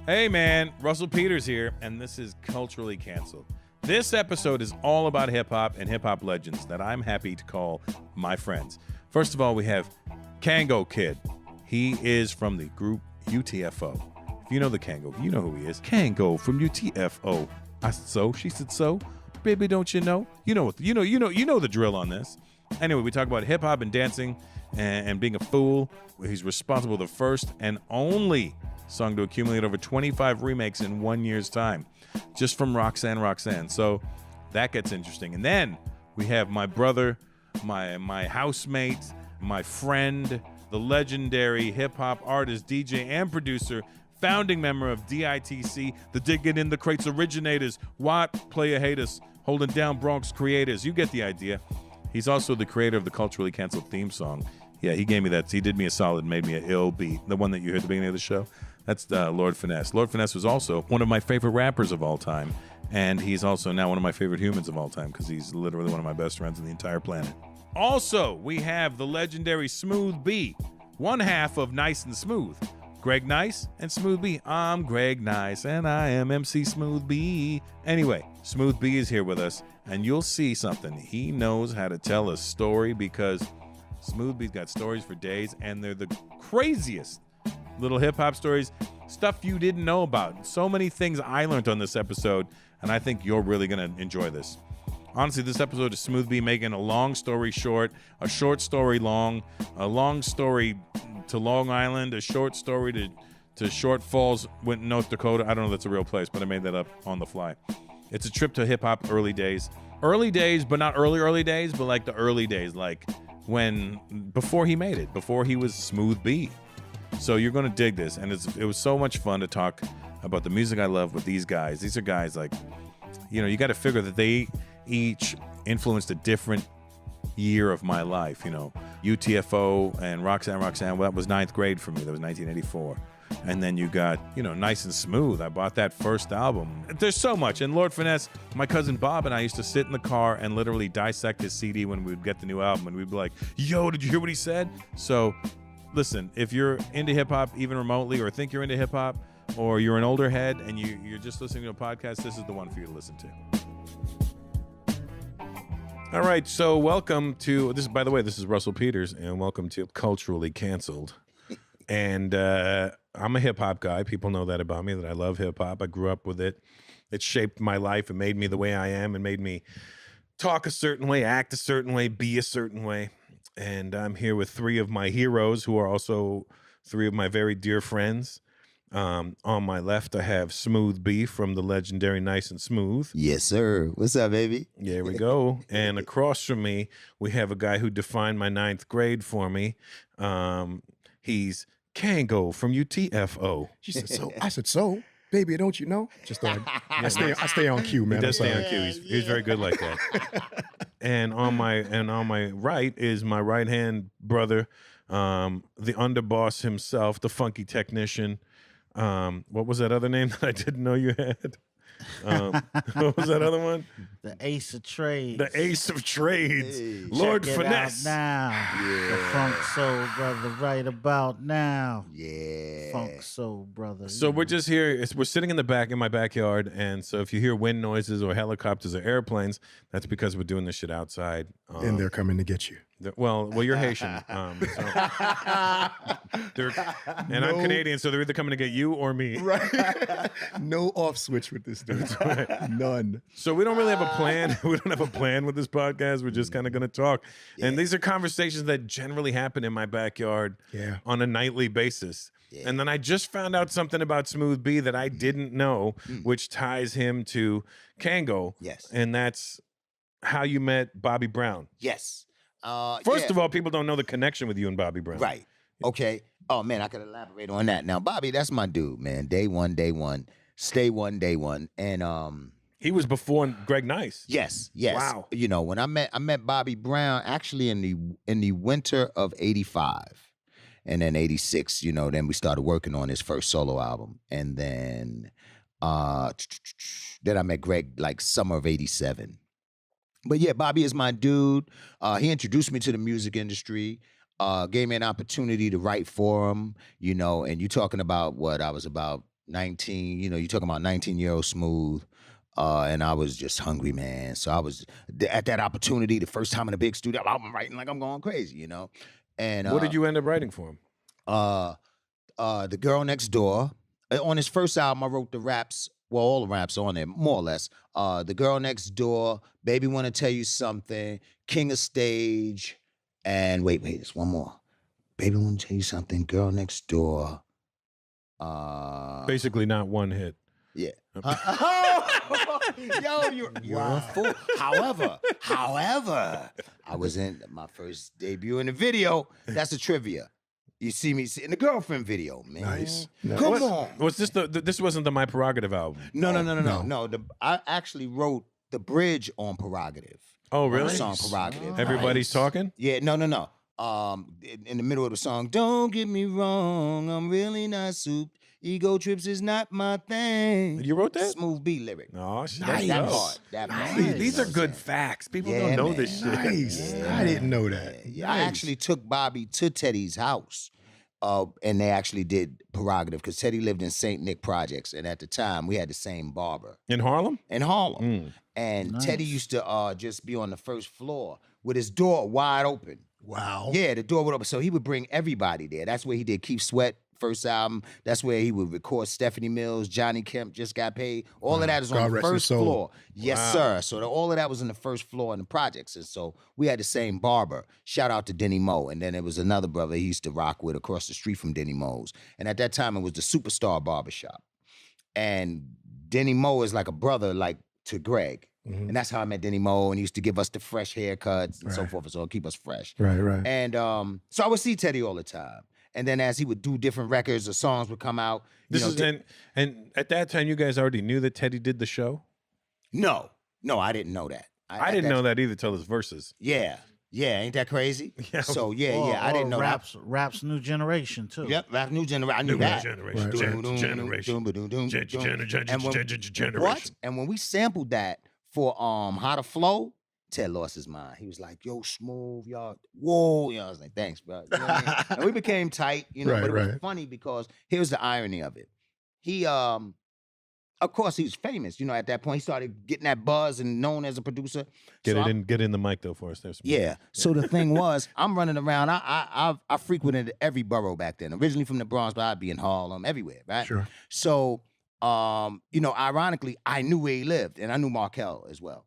Hey man, Russell Peters here, and this is Culturally Canceled. This episode is all about hip-hop and hip-hop legends that I'm happy to call my friends. First of all, we have Kangol Kid. He is from the group UTFO. If you know the Kangol, you know who he is. Kangol from UTFO. I said so, she said so. Baby, don't you know? You know the drill on this. Anyway, we talk about hip-hop and dancing and being a fool. He's responsible for the first and only song to accumulate over 25 remakes in 1 year's time, just from Roxanne. So that gets interesting. And then we have my brother, my housemate, my friend, the legendary hip-hop artist, DJ, and producer, founding member of DITC, the Digging in the Crates originators, Watt, Player Haters, holding down Bronx creators. You get the idea. He's also the creator of the Culturally Canceled theme song. Yeah, he gave me that. He did me a solid, made me an ill beat. The one that you heard at the beginning of the show. That's Lord Finesse. Lord Finesse was also one of my favorite rappers of all time. And he's also now one of my favorite humans of all time because he's literally one of my best friends on the entire planet. Also, we have the legendary Smooth B, one half of Nice and Smooth. Greg Nice and Smooth B. I'm Greg Nice and I am MC Smooth B. Anyway, Smooth B is here with us and you'll see something. He knows how to tell a story because Smooth B's got stories for days and they're the craziest little hip-hop stories, stuff you didn't know about. So many things I learned on this episode, and I think you're really going to enjoy this. Honestly, this episode is Smooth B making a long story short, a short story long, a long story to Long Island, a short story to Short Falls, North Dakota. I don't know if that's a real place, but I made that up on the fly. It's a trip to hip-hop early days. Early days, but not early days, but like the early days, like before he made it, before he was Smooth B. So you're going to dig this, and it was so much fun to talk about the music I love with these guys. These are guys like, you got to figure that they each influenced a different year of my life. UTFO and Roxanne, well, that was 9th grade for me. That was 1984. And then you got, Nice and Smooth. I bought that first album. There's so much. And Lord Finesse, my cousin Bob and I used to sit in the car and literally dissect his CD when we would get the new album, and we'd be like, yo, did you hear what he said? So listen, if you're into hip-hop even remotely or think you're into hip-hop or you're an older head and you're just listening to a podcast, this is the one for you to listen to. All right, so welcome to this. By the way, this is Russell Peters, and welcome to Culturally Canceled. And I'm a hip-hop guy. People know that about me, that I love hip-hop. I grew up with it. It shaped my life. It made me the way I am and made me talk a certain way, act a certain way, be a certain way. And I'm here with three of my heroes who are also three of my very dear friends. On my left, I have Smooth B from the legendary Nice and Smooth. Yes, sir. What's up, baby? There we go. And across from me, we have a guy who defined my 9th grade for me. He's Kangol from UTFO. She said, so. I said, so? Baby, don't you know? Just I stay on cue, man. He does stay on cue. He's very good like that. And on my right is my right-hand brother, the underboss himself, the funky technician. What was that other name that I didn't know you had? What was that other one? The Ace of Trades. The Ace of Trades. Hey. Lord Check it Finesse. out now. Yeah. The Funk Soul Brother right about now. Yeah. Funk Soul Brother. So we're just here. We're sitting in my backyard, and so if you hear wind noises or helicopters or airplanes, that's because we're doing this shit outside. And they're coming to get you. Well, you're Haitian, and I'm Canadian, so they're either coming to get you or me. Right. No off switch with this dude. None. So we don't really have a plan. We don't have a plan with this podcast. We're just kind of going to talk. Yeah. And these are conversations that generally happen in my backyard on a nightly basis. Yeah. And then I just found out something about Smooth B that I didn't know, which ties him to Kangol. Yes. And that's how you met Bobby Brown. Yes. First of all, people don't know the connection with you and Bobby Brown. Right. Okay. Oh, man, I could elaborate on that. Now, Bobby, that's my dude, man. Day one. Stay one, day one. And he was before Greg Nice. Yes. Wow. When I met Bobby Brown actually in the winter of 85. And then 86, then we started working on his first solo album. And then I met Greg like summer of 87. But yeah, Bobby is my dude. He introduced me to the music industry. Gave me an opportunity to write for him. And you talking about what I was about 19. You talking about 19-year-old Smooth. And I was just hungry, man. So I was at that opportunity, the first time in a big studio, I'm writing like I'm going crazy, And What did you end up writing for him? The Girl Next Door. On his first album, I wrote the raps. Well, all the raps on there, more or less. The Girl Next Door, Baby Wanna Tell You Something, King of Stage, and wait, there's one more. Baby Wanna Tell You Something, Girl Next Door. Basically, not one hit. Yeah. Yo, you're a fool. However, I was in my first debut in the video. That's the trivia. You see me in the Girlfriend video, man. Nice. Come on. Was this this wasn't the My Prerogative album? No. I actually wrote the bridge on Prerogative. Oh, really? The song Prerogative. Everybody's talking? Yeah, no. In the middle of the song, don't get me wrong, I'm really not soup. Ego trips is not my thing. You wrote that? Smooth B lyric. Oh, shit. Nice. That part. Nice. These are good facts. People don't know this shit. Nice. I didn't know that. Yeah, I actually took Bobby to Teddy's house, and they actually did Prerogative because Teddy lived in St. Nick Projects, and at the time we had the same barber In Harlem? in Harlem. Mm. And Nice. Teddy used to just be on the first floor with his door wide open. Wow. Yeah, the door would open. So he would bring everybody there. That's where he did Keith Sweat first album. That's where he would record Stephanie Mills, Johnny Kemp Just Got Paid. All of that is God on the rest his first soul. floor. Yes, Wow. sir. So all of that was in the first floor in the projects. And so we had the same barber. Shout out to Denny Moe. And then there was another brother he used to rock with across the street from Denny Moe's. And at that time, it was the Superstar Barbershop. And Denny Moe is like a brother to Greg. Mhm. And that's how I met Denny Moe. And he used to give us the fresh haircuts and so Right. forth. And so keep us fresh. Right. And so I would see Teddy all the time. And then as he would do different records, the songs would come out. This is and at that time, you guys already knew that Teddy did the show? No, I didn't know that. I didn't know that either till his verses. Yeah, ain't that crazy? Yeah. So I didn't know Rap's new generation too. that. Yep, rap new generation. I knew that. Generation. What? And when we sampled that for How to Flow, Ted lost his mind. He was like, "Yo, Smooth, y'all, whoa." I was like, "Thanks, bro." You know what I mean? And we became tight, Right, but it was right. funny because here's the irony of it. He, of course, he was famous. At that point, he started getting that buzz and known as a producer. Get in the mic though for us. There's Yeah. So the thing was, I'm running around. I frequented every borough back then. Originally from the Bronx, but I'd be in Harlem, everywhere, right? Sure. So, ironically, I knew where he lived, and I knew Markel as well.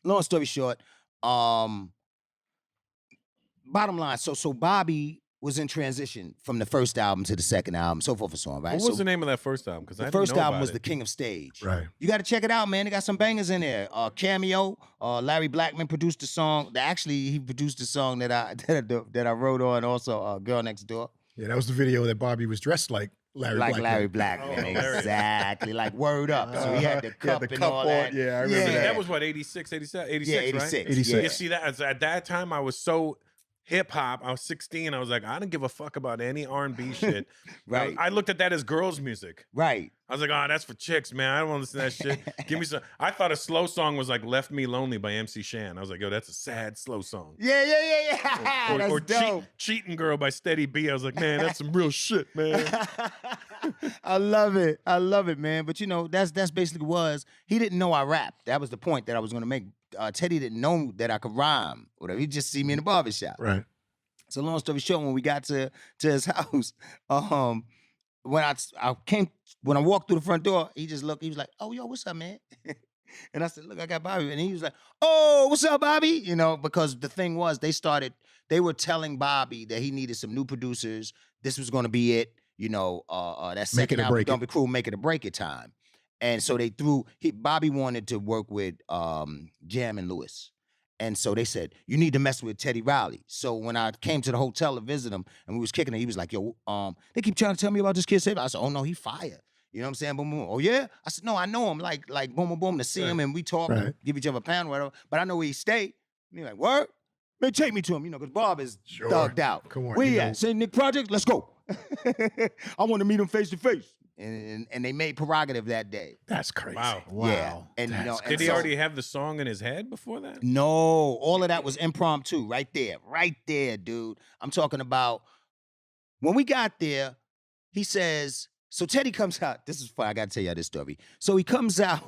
Long story short, bottom line, so Bobby was in transition from the first album to the second album, so forth and so on, right? What was the name of that first album? Because The first album was The King of Stage. Right. You got to check it out, man. They got some bangers in there. Cameo, Larry Blackman produced the song. Actually, he produced the song that I wrote on also, Girl Next Door. Yeah, that was the video that Bobby was dressed like Larry Blackman. Larry Blackman, exactly. Like Word Up. So he had the cup the and cup all on. that. Yeah, I remember That was what, 86, 87, 86, Yeah, right? 86. 86. You see that? At that time, I was so hip hop. I was 16. I was like, I don't give a fuck about any R&B shit. Right. I looked at that as girls' music. Right. I was like, oh, that's for chicks, man. I don't want to listen to that shit. Give me some. I thought a slow song was like "Left Me Lonely" by MC Shan. I was like, yo, that's a sad slow song. Yeah. Or That's dope. Cheating Girl by Steady B. I was like, man, that's some real shit, man. I love it, man. But that's basically was he didn't know I rapped. That was the point that I was gonna make. Teddy didn't know that I could rhyme. Whatever. He just see me in the barbershop. Right. So long story short, when we got to his house, when I walked through the front door, he just looked. He was like, "Oh, yo, what's up, man?" And I said, "Look, I got Bobby." And he was like, "Oh, what's up, Bobby?" Because the thing was, they were telling Bobby that he needed some new producers. This was going to be it. That second or album, break Don't it. Be Cruel, Make It or Break It time. And so Bobby wanted to work with Jam and Lewis. And so they said, you need to mess with Teddy Riley. So when I came to the hotel to visit him and we was kicking it, he was like, yo, they keep trying to tell me about this kid. I said, oh no, he fire. You know what I'm saying? Boom, boom. Oh yeah? I said, no, I know him. Like boom, boom, boom, to see him and we talk, and give each other a pound, whatever. But I know where he stay. And he like, word? Man, take me to him, because Bob is thugged out. Come on, Where you he know. at? St. Nick Project? Let's go. I want to meet him face to face. and they made Prerogative that day. That's crazy. Wow. Yeah, and you know, That's and Did he so- already have the song in his head before that? No, all of that was impromptu, right there, dude. I'm talking about when we got there. He says, so Teddy comes out. This is fun. I got to tell you this story. So he comes out.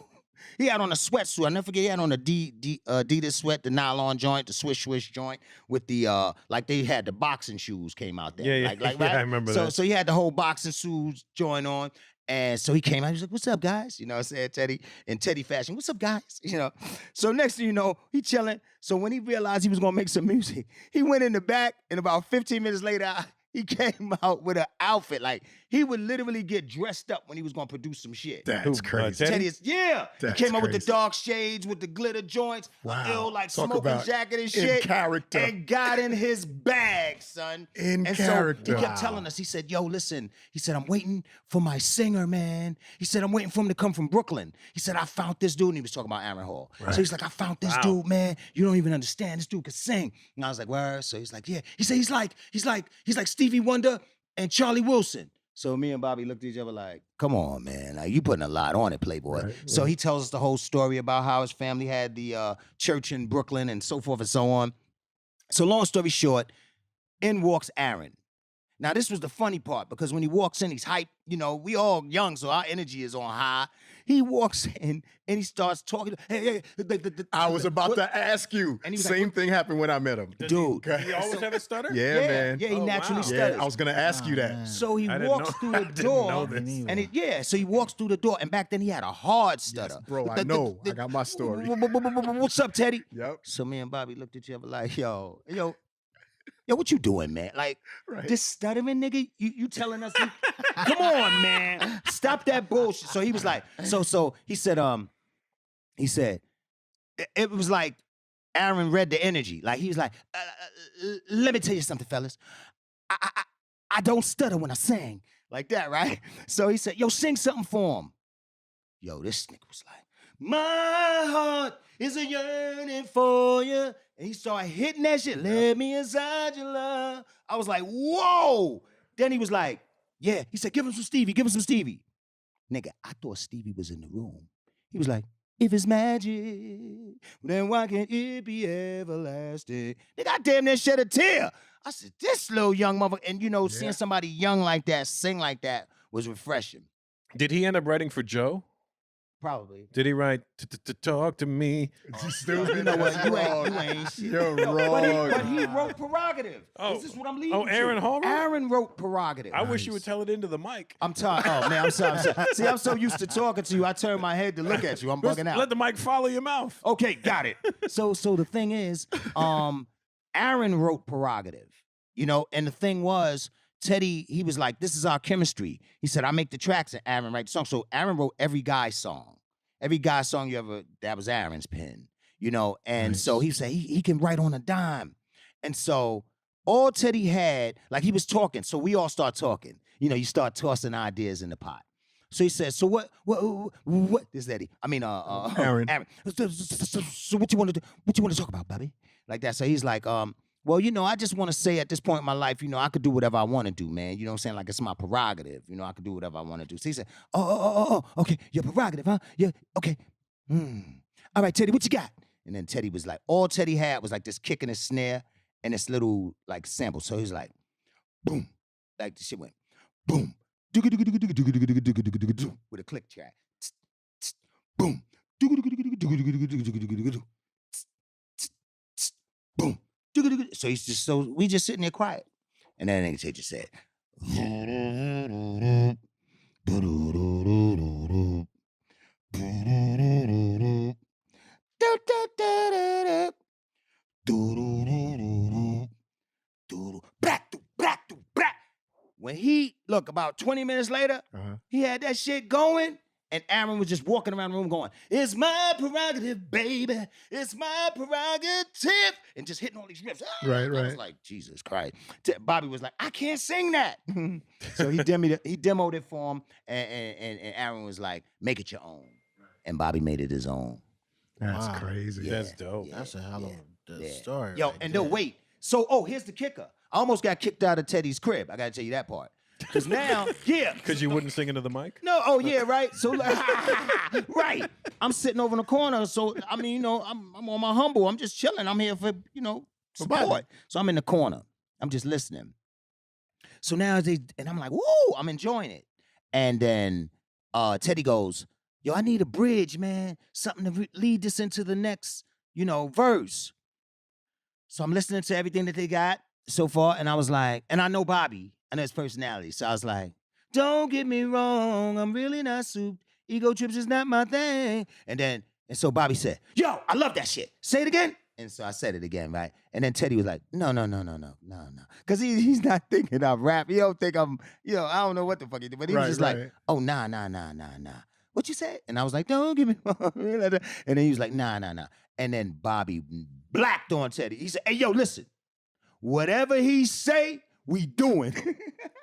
He had on a sweatsuit. I'll never forget. He had on a Adidas sweat, the nylon joint, the swish joint with the like they had the boxing shoes came out there. Yeah. Like, Yeah, right? I remember so, that. So he had the whole boxing shoes joint on. And so he came out, he was like, what's up, guys? You know what I'm saying? Teddy, in Teddy fashion, what's up, guys? You know. So next thing you know, he chilling. So when he realized he was gonna make some music, he went in the back, and about 15 minutes later, he came out with an outfit. Like, he would literally get dressed up when he was gonna produce some shit. That's crazy. Teddy? Teddy is, yeah. That's he came out with the crazy. dark shades, with the glitter joints, Wow. ill like Talk smoking about jacket and in shit. character. And got in his bag, son. In and character. So he kept telling us, he said, yo, listen, he said, I'm waiting for my singer, man. He said, I'm waiting for him to come from Brooklyn. He said, I found this dude, and he was talking about Aaron Hall. Right. So he's like, I found this dude, man. You don't even understand. This dude could sing. And I was like, where? So he's like, yeah. He said, he's like Stevie Wonder and Charlie Wilson. So me and Bobby looked at each other like, come on, man. Like, you putting a lot on it, Playboy. Right, So right. he tells us the whole story about how his family had the church in Brooklyn and so forth and so on. So long story short, in walks Aaron. Now, this was the funny part, because when he walks in, he's hyped. You know, we all young, so our energy is on high. He walks in and he starts talking. Hey, I was about to ask you. And he was like, Same thing happened when I met him. dude. Did he always have a stutter? Yeah, man. Yeah, he Oh, naturally wow. stutters. Yeah, I was gonna ask you that. man. So he I didn't walks know- through I the didn't door, know this. and so he walks through the door, and back then he had a hard stutter. Yes, bro, I know. I got my story. What's up, Teddy? Yep. So me and Bobby looked at each other like, yo, what you doing, man? Like, Right. this stuttering nigga, you telling us? Come on, man, stop that bullshit. So he was like, so he said, it was like Aaron read the energy. Like, he was like, let me tell you something, fellas. I don't stutter when I sing. Like that, right? So he said, yo, sing something for him. Yo, this nigga was like, my heart is a yearning for you. And he started hitting that shit. Let me inside your love. I was like, whoa. Then he was like, yeah. He said, give him some Stevie. Nigga, I thought Stevie was in the room. He was like, if it's magic, then why can't it be everlasting? Nigga, I damn near shed a tear. I said, this little young mother, and you know, seeing somebody young like that sing like that was refreshing. Did he end up writing for Joe? Probably. Did he write to talk to me? You stupid. You know what? That's You wrong. ain't shit. You're Yo, wrong. But he wrote Prerogative. Oh. Is this what I'm leading Oh, Aaron to? Hall wrote? Aaron wrote Prerogative. I wish you would tell it into the mic. I'm tired. Oh, man, I'm sorry. See, I'm so used to talking to you, I turn my head to look at you. I'm bugging out. Let the mic follow your mouth. Okay, got it. So the thing is, Aaron wrote Prerogative, you know, and the thing was, Teddy, he was like, this is our chemistry. He said, I make the tracks and Aaron write the song. So Aaron wrote every guy's song. Every guy's song you ever, that was Aaron's pen, you know? And so he said he can write on a dime. And so all Teddy had, like, he was talking, so we all start talking. You know, you start tossing ideas in the pot. So he said, so what is Eddie? I mean, Aaron. So what you want to do? What you want to talk about, Bobby? Like that. So he's like, well, you know, I just want to say at this point in my life, you know, I could do whatever I want to do, man. You know what I'm saying? Like, it's my prerogative. You know, I could do whatever I want to do. So he said, okay, your prerogative, huh? Yeah, okay. All right, Teddy, what you got? And then Teddy was like, all Teddy had was like this kick and a snare and this little like sample. So he's like, boom. Like the shit went, boom. With a click track. Boom. Boom. So we just sitting there quiet. And then nigga just said, when he, look, about 20 minutes later, he had that shit going. And Aaron was just walking around the room going, it's my prerogative, baby. It's my prerogative. And just hitting all these riffs. Right. I was like, Jesus Christ. Bobby was like, I can't sing that. So he demoed it for him. And Aaron was like, make it your own. And Bobby made it his own. That's Wow. crazy. That's dope. That's a hell of a story. Yo, right and there. then wait. So, here's the kicker. I almost got kicked out of Teddy's crib. I got to tell you that part. Because now, yeah. Because you wouldn't sing into the mic? No, oh yeah, right. So like, right. I'm sitting over in the corner. So I mean, I'm on my humble. I'm just chilling. I'm here for support. So I'm in the corner. I'm just listening. So now and I'm like, woo, I'm enjoying it. And then Teddy goes, yo, I need a bridge, man. Something to lead this into the next, verse. So I'm listening to everything that they got so far, and I was like, and I know Bobby, I know his personality. So I was like, don't get me wrong, I'm really not souped. Ego trips is not my thing. And so Bobby said, yo, I love that shit. Say it again. And so I said it again, right? And then Teddy was like, no. Because he's not thinking I'm rap. He don't think I'm, I don't know what the fuck he did. But he was just like, oh, nah. What you said? And I was like, don't give me wrong. And then he was like, nah. And then Bobby blacked on Teddy. He said, hey, yo, listen. Whatever he say, we doing.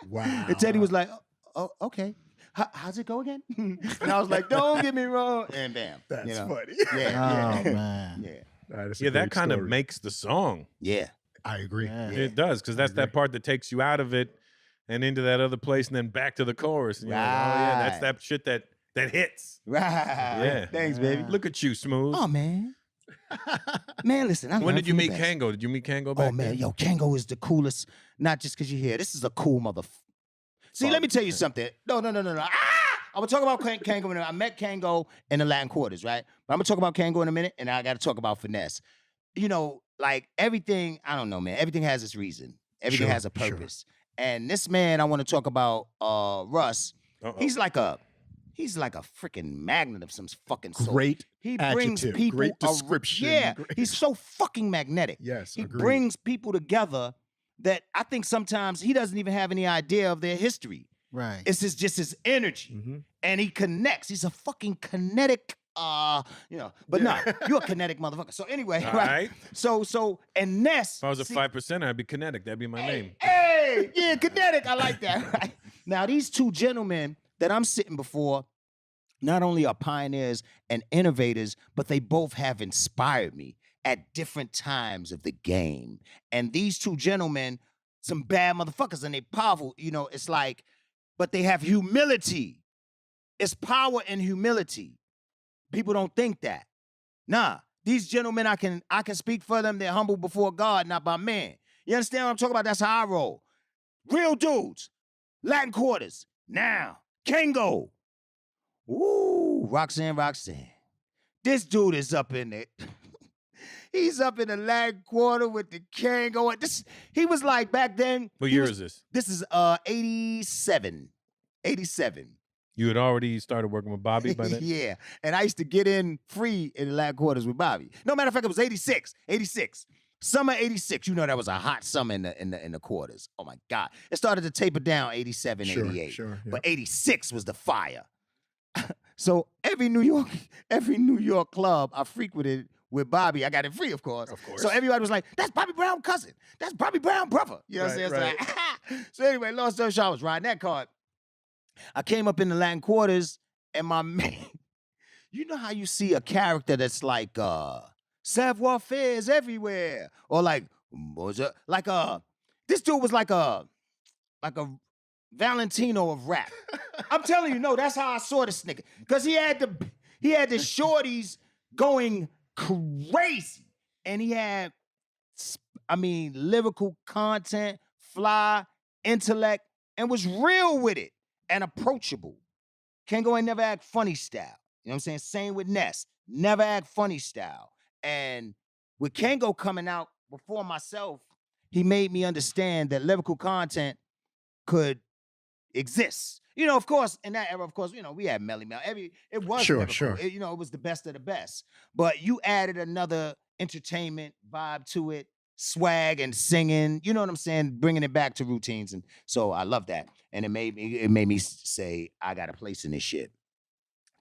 Wow. And Teddy was like, oh okay. How's it go again? And I was like, don't get me wrong. And bam. That's funny. Yeah. Oh, man. Yeah. That kind of makes the song. Yeah. I agree. Yeah. It does, because that's that part that takes you out of it and into that other place and then back to the chorus. And you're like, oh, yeah, that's that shit that hits. Right. Yeah. Thanks, baby. Look at you, Smooth. Oh, man. Man, listen. When did you meet Kangol? Did you meet Kangol back Oh, man. then? Yo, Kangol is the coolest. Not just because you're here. This is a cool See, let me tell you something. No. I'm going to talk about Kangol in a minute. I met Kangol in the Latin Quarters, right? But I'm going to talk about Kangol in a minute, and I got to talk about Finesse. Like everything, I don't know, man. Everything has its reason. Everything has a purpose. Sure. And this man, I want to talk about Russ. Uh-oh. He's like a freaking magnet of some fucking sort. Great He brings adjective, people. great description. Yeah, Great. he's so fucking magnetic. Yes, he agreed. brings people together that I think sometimes he doesn't even have any idea of their history. Right. It's just his energy, and he connects. He's a fucking kinetic. But no, you're a kinetic motherfucker. So anyway, right? So and Ness. If I was a 5%, I'd be kinetic. That'd be my name. Hey, yeah, kinetic. I like that. Right? Now these two gentlemen that I'm sitting before, not only are pioneers and innovators, but they both have inspired me at different times of the game. And these two gentlemen, some bad motherfuckers, and they powerful. It's like, but they have humility. It's power in humility. People don't think that. Nah, these gentlemen, I can speak for them. They're humble before God, not by man. You understand what I'm talking about? That's how I roll. Real dudes. Latin Quarters. Now, Kangol. Ooh, Roxanne. This dude is up in it. He's up in the Latin Quarter with the Kangol. He was like back then. What year is this? This is 87. 87. You had already started working with Bobby by then? Yeah. And I used to get in free in the Latin Quarters with Bobby. No matter of fact, it was 86. Summer 86. That was a hot summer in the quarters. Oh my God. It started to taper down 87, 88. Sure, yeah. But 86 was the fire. So every New York club I frequented with Bobby, I got it free, of course. So everybody was like, that's Bobby Brown's cousin. That's Bobby Brown's brother. You know what I'm saying? Right. So anyway, long story short, I was riding that card. I came up in the Latin Quarters, and my man, you know how you see a character that's like savoir-faire is everywhere, or like this dude was like a Valentino of rap. I'm telling you, no, that's how I saw this nigga, because he had the shorties going crazy, and he had, lyrical content, fly, intellect, and was real with it. And approachable. Kangol ain't never act funny style. You know what I'm saying? Same with Ness. Never act funny style. And with Kangol coming out before myself, he made me understand that lyrical content could exist. Of course, in that era, we had Melly Mel. It was lyrical. Sure. It was the best of the best. But you added another entertainment vibe to it. Swag and singing, you know what I'm saying? Bringing it back to routines. And so I love that. And it made me say, I got a place in this shit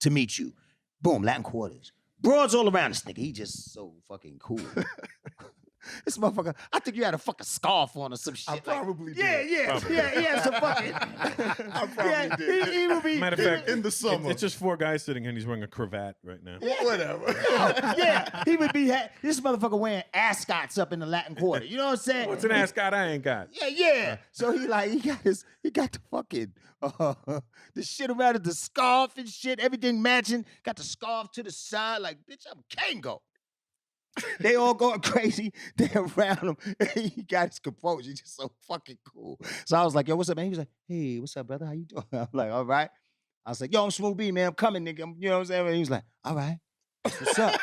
to meet you. Boom, Latin Quarters. Broads all around this nigga. He just so fucking cool. This motherfucker, I think you had a fucking scarf on or some shit. I probably yeah, did. yeah, Probably. yeah, he had some fucking. I probably did. He would be. Matter of fact, in the summer. it's just four guys sitting here and he's wearing a cravat right now. Whatever. Yeah, he would be. This motherfucker wearing ascots up in the Latin Quarter. You know what I'm saying? What's an ascot I ain't got? Yeah. So he got the fucking the shit around it, the scarf and shit, everything matching. Got the scarf to the side, like bitch, I'm Kangol. They all going crazy. They around him. He got his composure. He's just so fucking cool. So I was like, yo, what's up, man? He was like, hey, what's up, brother? How you doing? I'm like, all right. I was like, yo, I'm Smooth B, man. I'm coming, nigga. You know what I'm saying? And he was like, all right. What's up?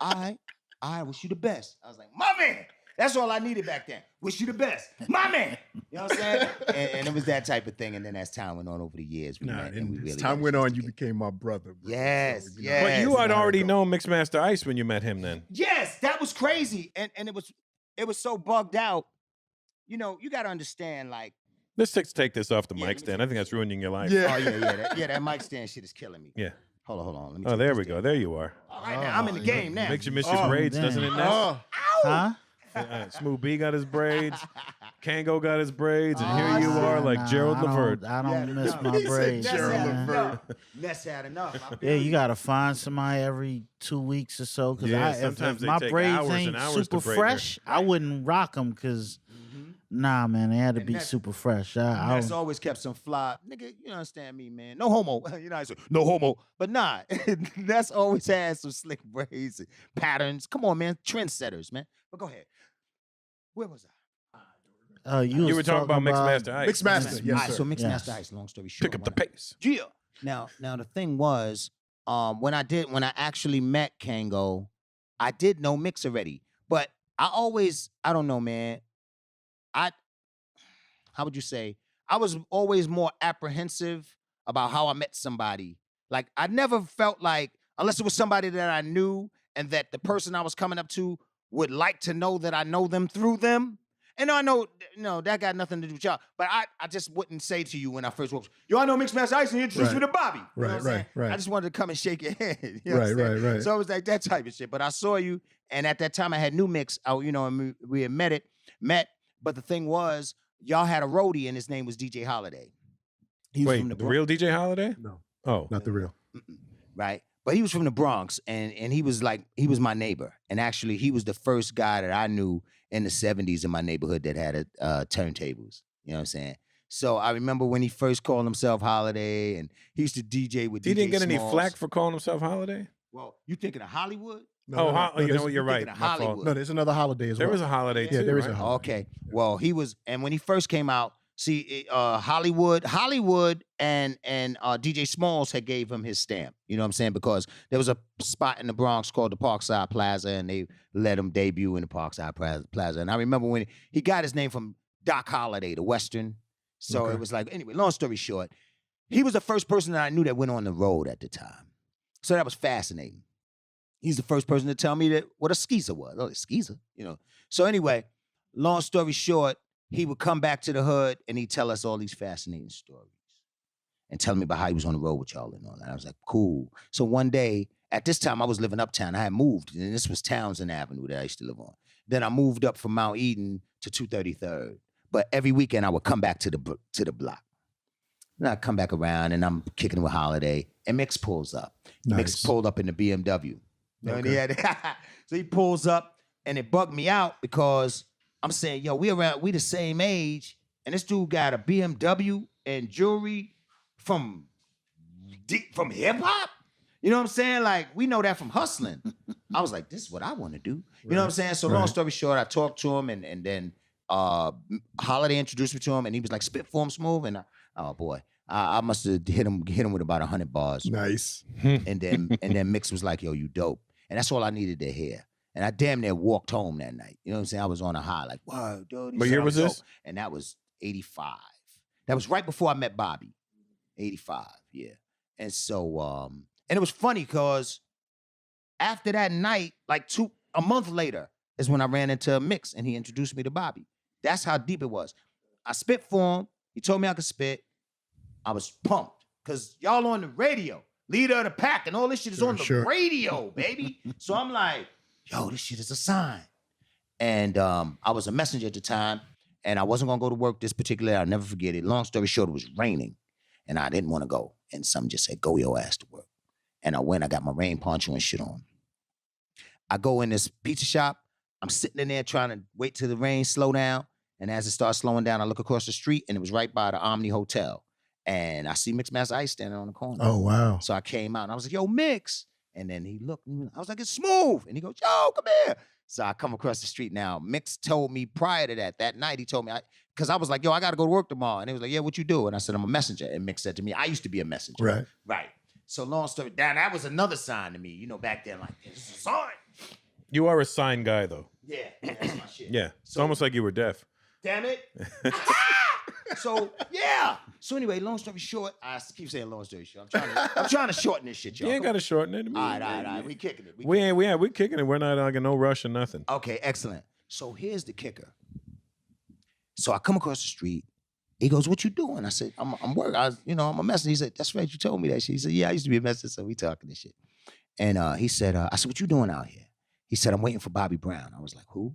All right. I wish you the best. I was like, my man. That's all I needed back then. Wish you the best. My man. You know what I'm saying? And it was that type of thing. And then as time went on over the years, we met, and we as really time got went on, you together. became my brother. Bro. Yes, So, yes. But you had There already you go. known Mixmaster Ice when you met him then. Yes, that was crazy. And it was so bugged out. You know, you got to understand, like, Let's take this off the Yeah, let mic me stand. I think that's ruining your life. Yeah. oh, yeah, that mic stand shit is killing me. Yeah. Hold on. Let me Oh, take there this we go. down. There you are. All right, now I'm in the game now. Makes you miss your Oh, braids, damn. doesn't it, Ness? Oh, Huh? Smooth B got his braids. Kango got his braids, and Oh, here you are, like Nah, Gerald I Levert. don't, I don't miss no. my He said braids. Ness Gerald had man. Levert. enough. Ness had enough. I Yeah, feel you gotta find somebody every 2 weeks or so. Cause Yeah, if sometimes they my take braids hours and ain't hours to super braid fresh, I wouldn't rock them. Cause nah, man, they had to And be that's- super fresh. I Ness always kept some fly. Nigga, you understand me, man. No homo. You know, I said, no homo. But nah, Ness always had some slick braids and patterns. Come on, man. Trendsetters, man. But go ahead. Where was I? you You was were talking about Mixmaster Ice. Mixmaster, yes, All right, sir. so Mixmaster Yes. Ice, long story short. Pick up the when I- pace. Yeah. Now the thing was, when I actually met Kangol, I did know Mix already. But I don't know, man. How would you say? I was always more apprehensive about how I met somebody. Like I never felt like, unless it was somebody that I knew and that the person I was coming up to would like to know that I know them through them. And I know, no, that got nothing to do with y'all. But I just wouldn't say to you when I first walked, yo, I know Mixmaster Ice and you introduced me to Bobby. You know what I'm saying? Right. I just wanted to come and shake your hand. You know what I'm saying? Right. So it was like that type of shit. But I saw you, and at that time I had new Mix out, you know, and we had met. But the thing was, y'all had a roadie, and his name was DJ Holiday. He was Wait, from the Bronx, real DJ Holiday? No, Oh. not the real. right? But he was from the Bronx, and he was my neighbor. And actually, he was the first guy that I knew in the 70s in my neighborhood that had turntables. You know what I'm saying? So I remember when he first called himself Holiday, and he used to DJ with He DJ didn't get any Smalls. flack for calling himself Holiday? Well, you thinking of Hollywood? No, You know there's- what? You're right. thinking of My fault. Hollywood. No, there's another holiday as well. There was a holiday Yeah, too. there is right? a holiday. Okay. Well, he was, and when he first came out, see, Hollywood, and DJ Smalls had gave him his stamp. You know what I'm saying? Because there was a spot in the Bronx called the Parkside Plaza, and they let him debut in the Parkside Plaza. And I remember when he got his name from Doc Holliday, the Western. So Okay. it was like, anyway, long story short, he was the first person that I knew that went on the road at the time. So that was fascinating. He's the first person to tell me that what a skeezer was. Oh, a skeezer, you know. So anyway, long story short, he would come back to the hood and he'd tell us all these fascinating stories and tell me about how he was on the road with y'all and all that. I was like, cool. So one day, at this time, I was living uptown. I had moved, and this was Townsend Avenue that I used to live on. Then I moved up from Mount Eden to 233rd. But every weekend, I would come back to the block. And I'd come back around, and I'm kicking with Holiday, and Mix pulls up. Mix Nice. pulled up in the BMW. You know, and he Okay. had, so he pulls up, and it bugged me out because I'm saying, yo, we the same age, and this dude got a BMW and jewelry from hip hop. You know what I'm saying? Like, we know that from hustling. I was like, this is what I want to do. You know what I'm saying? So long Right. story short, I talked to him, and then Holiday introduced me to him, and he was like, spit for him, Smooth. And oh boy, I must have hit him with about 100 bars. Nice. And then Mix was like, yo, you dope. And that's all I needed to hear. And I damn near walked home that night. You know what I'm saying? I was on a high, like, whoa, dude. he What said year I'm was dope. this? And that was 85. That was right before I met Bobby. 85, yeah. And so, and it was funny because after that night, like a month later, is when I ran into Mix and he introduced me to Bobby. That's how deep it was. I spit for him. He told me I could spit. I was pumped because y'all on the radio, leader of the pack, and all this shit is on the Sure. radio, baby. So I'm like, yo, this shit is a sign. And I was a messenger at the time, and I wasn't gonna go to work this particular day. I'll never forget it. Long story short, it was raining, and I didn't want to go. And some just said, "Go your ass to work." And I went. I got my rain poncho and shit on. I go in this pizza shop. I'm sitting in there trying to wait till the rain slow down. And as it starts slowing down, I look across the street, and it was right by the Omni Hotel. And I see Mixmaster Ice standing on the corner. Oh, wow. So I came out, and I was like, "Yo, Mix." And then he looked, and I was like, "It's Smooth." And he goes, "Yo, come here." So I come across the street now. Mix told me prior to that night, he told me, because I was like, "Yo, I got to go to work tomorrow." And he was like, "Yeah, what you do?" And I said, "I'm a messenger." And Mix said to me, "I used to be a messenger." Right. Right. So long story, that was another sign to me, back then, like, this is a sign. You are a sign guy, though. Yeah, that's my shit. Yeah. It's almost like you were deaf. Damn it. So, yeah. So anyway, long story short, I keep saying long story short. I'm trying to shorten this shit, y'all. You ain't got to shorten it. All right. We kicking it. We kicking it. We're not like no rush or nothing. Okay, excellent. So here's the kicker. So I come across the street. He goes, "What you doing?" I said, I'm working. I'm a messenger. He said, "That's right, you told me that shit." He said, "Yeah, I used to be a messenger, so we talking this shit." And he said, I said, "What you doing out here?" He said, "I'm waiting for Bobby Brown." I was like, "Who?"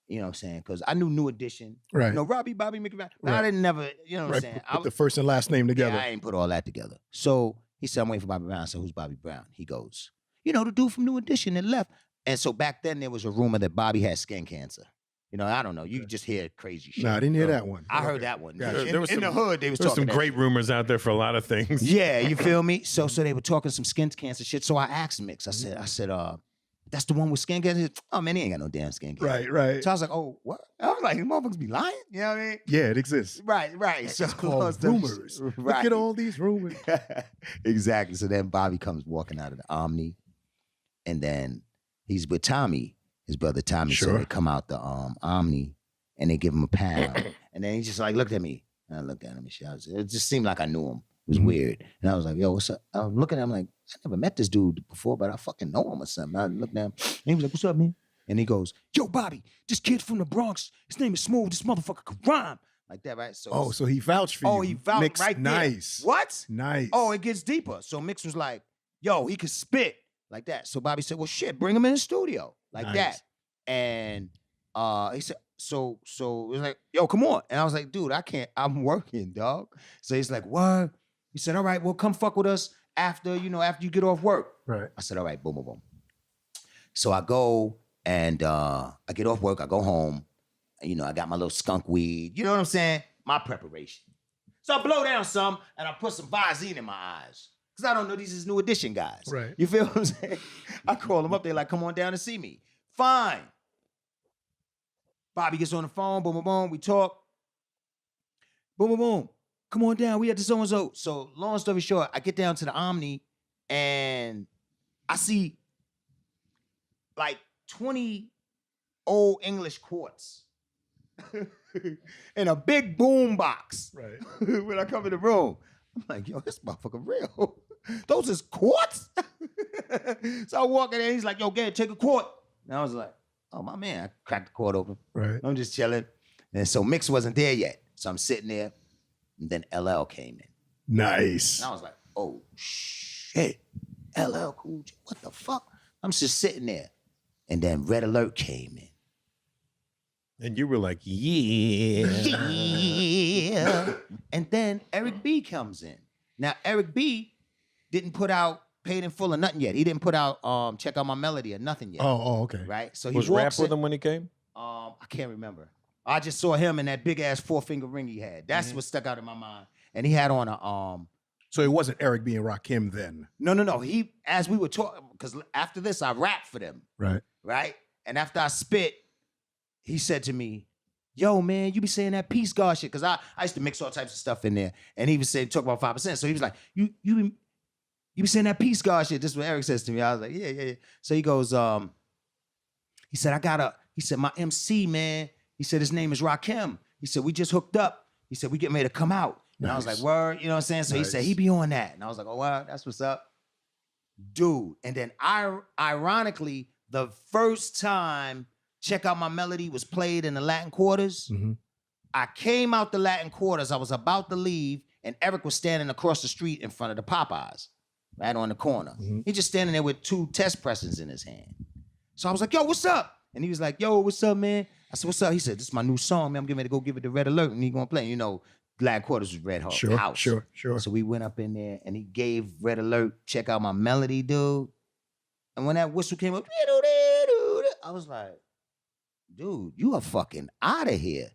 You know what I'm saying? Because I knew New Edition. Right. Bobby McBrown. But Right. I didn't never, you know what I'm saying? Put the first and last name together. Yeah, I ain't put all that together. So he said, "I'm waiting for Bobby Brown." I said, "Who's Bobby Brown?" He goes, "The dude from New Edition that left." And so back then there was a rumor that Bobby had skin cancer. I don't know. You just hear crazy shit. No, I didn't hear that one. I heard that one. Gotcha. In the hood, they was There's talking some that great shit. rumors out there for a lot of things. Yeah, you feel me? So they were talking some skin cancer shit. So I asked Mix. I said, "That's the one with skin cancer?" He said, "Oh man, he ain't got no damn skin cancer." Right. So I was like, "Oh, what?" I was like, "You motherfuckers be lying?" You know what I mean? Yeah, it exists. Right. So It's called rumors. Right. Look at all these rumors. Exactly. So then Bobby comes walking out of the Omni, and then he's with Tommy, his brother Tommy. So Sure. they come out the Omni, and they give him a pound, and then he just like looked at me, and I looked at him and shit. It just seemed like I knew him. It was weird, and I was like, "Yo, what's up?" I was looking at him like, I never met this dude before, but I fucking know him or something. I looked at him, and he was like, "What's up, man?" And he goes, "Yo, Bobby, this kid from the Bronx, his name is Smooth. This motherfucker could rhyme." Like that, right? So, So he vouched for you. he vouched Mix, right there. nice. What? Nice. Oh, it gets deeper. So Mix was like, "Yo, he could spit." Like that. So Bobby said, "Well, shit, bring him in the studio." Like Nice. that. And he said, so it was like, "Yo, come on." And I was like, "Dude, I can't. I'm working, dog." So he's like, "What?" He said, "All right, well, come fuck with us after you get off work." Right. I said, "All right, boom, boom, boom." So I go and I get off work. I go home. I got my little skunk weed. You know what I'm saying? My preparation. So I blow down some and I put some Visine in my eyes. Because I don't know these is New Edition guys. Right. You feel what I'm saying? I call them up. They're like, "Come on down and see me." Fine. Bobby gets on the phone. Boom, boom, boom. We talk. Boom, boom, boom. "Come on down. We at the so-and-so." So long story short, I get down to the Omni and I see like 20 old English quartz in a big boom box. Right. When I come in the room, I'm like, "Yo, this motherfucker real. Those is quartz?" So I walk in there, he's like, "Yo, Gary, take a quart." And I was like, "Oh, my man." I cracked the quart open. Right. I'm just chilling. And so Mix wasn't there yet. So I'm sitting there. And then LL came in. Nice. And I was like, "Oh, shit. LL Cool J. What the fuck?" I'm just sitting there. And then Red Alert came in. And you were like, yeah. Yeah. And then Eric B comes in. Now, Eric B didn't put out Paid in Full or nothing yet. He didn't put out Check Out My Melody or nothing yet. Oh, okay. Right? So he Was Rap walks with in. him when he came? I can't remember. I just saw him in that big ass 4-finger ring he had. That's what stuck out in my mind. And he had on a So it wasn't Eric being Rakim then. No. He, as we were talking, because after this I rapped for them, Right. right? And after I spit, he said to me, "Yo, man, you be saying that Peace God shit." Because I used to mix all types of stuff in there. And he was saying, talk about 5%. So he was like, you be saying that Peace God shit. This is what Eric says to me. I was like, yeah. So he goes, he said, he said, "My MC, man," he said, "his name is Rakim." He said, "We just hooked up." He said, "We getting ready to come out." And I was like, "Word," you know what I'm saying? So he said, "He be on that." And I was like, "Oh, wow, that's what's up." Dude. And then ironically, the first time Check Out My Melody was played in the Latin Quarters, I came out the Latin Quarters. I was about to leave, and Eric was standing across the street in front of the Popeyes, right on the corner. He just standing there with 2 test presses in his hand. So I was like, "Yo, what's up?" And he was like, yo, what's up, man? I said, what's up? He said, this is my new song, man. I'm getting ready to go give it to Red Alert, and he gonna play. You know, Glad Quarters was Red House. Sure. So we went up in there, and he gave Red Alert, check out my melody, dude. And when that whistle came up, I was like, dude, you are fucking out of here.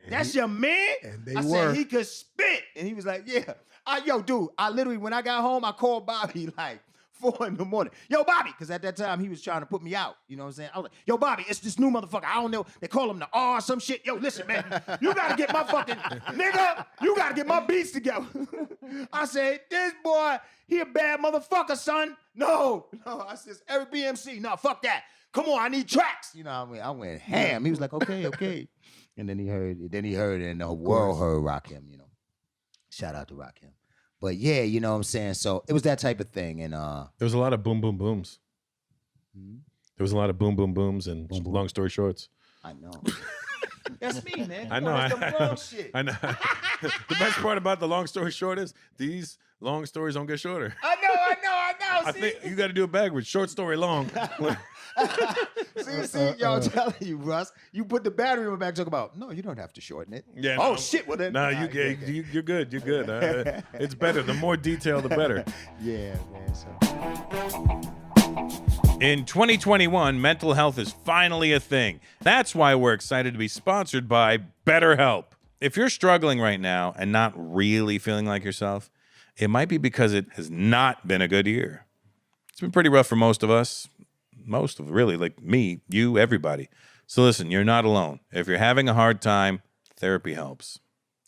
That's your man? And they I were. said he could spit. And he was like, yeah. Yo, dude, I literally, when I got home, I called Bobby like 4 in the morning. Yo, Bobby, because at that time he was trying to put me out. You know what I'm saying? I was like, yo, Bobby, it's this new motherfucker. I don't know. They call him the R or some shit. Yo, listen, man, you got to get my fucking, nigga, you got to get my beats together. I said, this boy, he a bad motherfucker, son. No. I said, Eric BMC, no, fuck that. Come on, I need tracks. You know, I went ham. He was like, okay. And then he heard it, and the world heard Rakim, you know. Shout out to Rakim. But yeah, you know what I'm saying? So it was that type of thing. And there was a lot of boom, boom, booms. There was a lot of boom, boom, booms and long story shorts. I know. That's me, man. I know. I know. The best part about the long story short is these long stories don't get shorter. I know. I think you got to do it backwards. Short story long. See, y'all telling you, Russ. You put the battery in the back. Talk about. No, you don't have to shorten it. Yeah. Oh no, shit. Well then. No, you're good. You're good. It's better. The more detail, the better. Yeah, man. So. In 2021, mental health is finally a thing. That's why we're excited to be sponsored by BetterHelp. If you're struggling right now and not really feeling like yourself, it might be because it has not been a good year. It's been pretty rough for most of us. Really, like me, you, everybody. So listen, you're not alone. If you're having a hard time, therapy helps.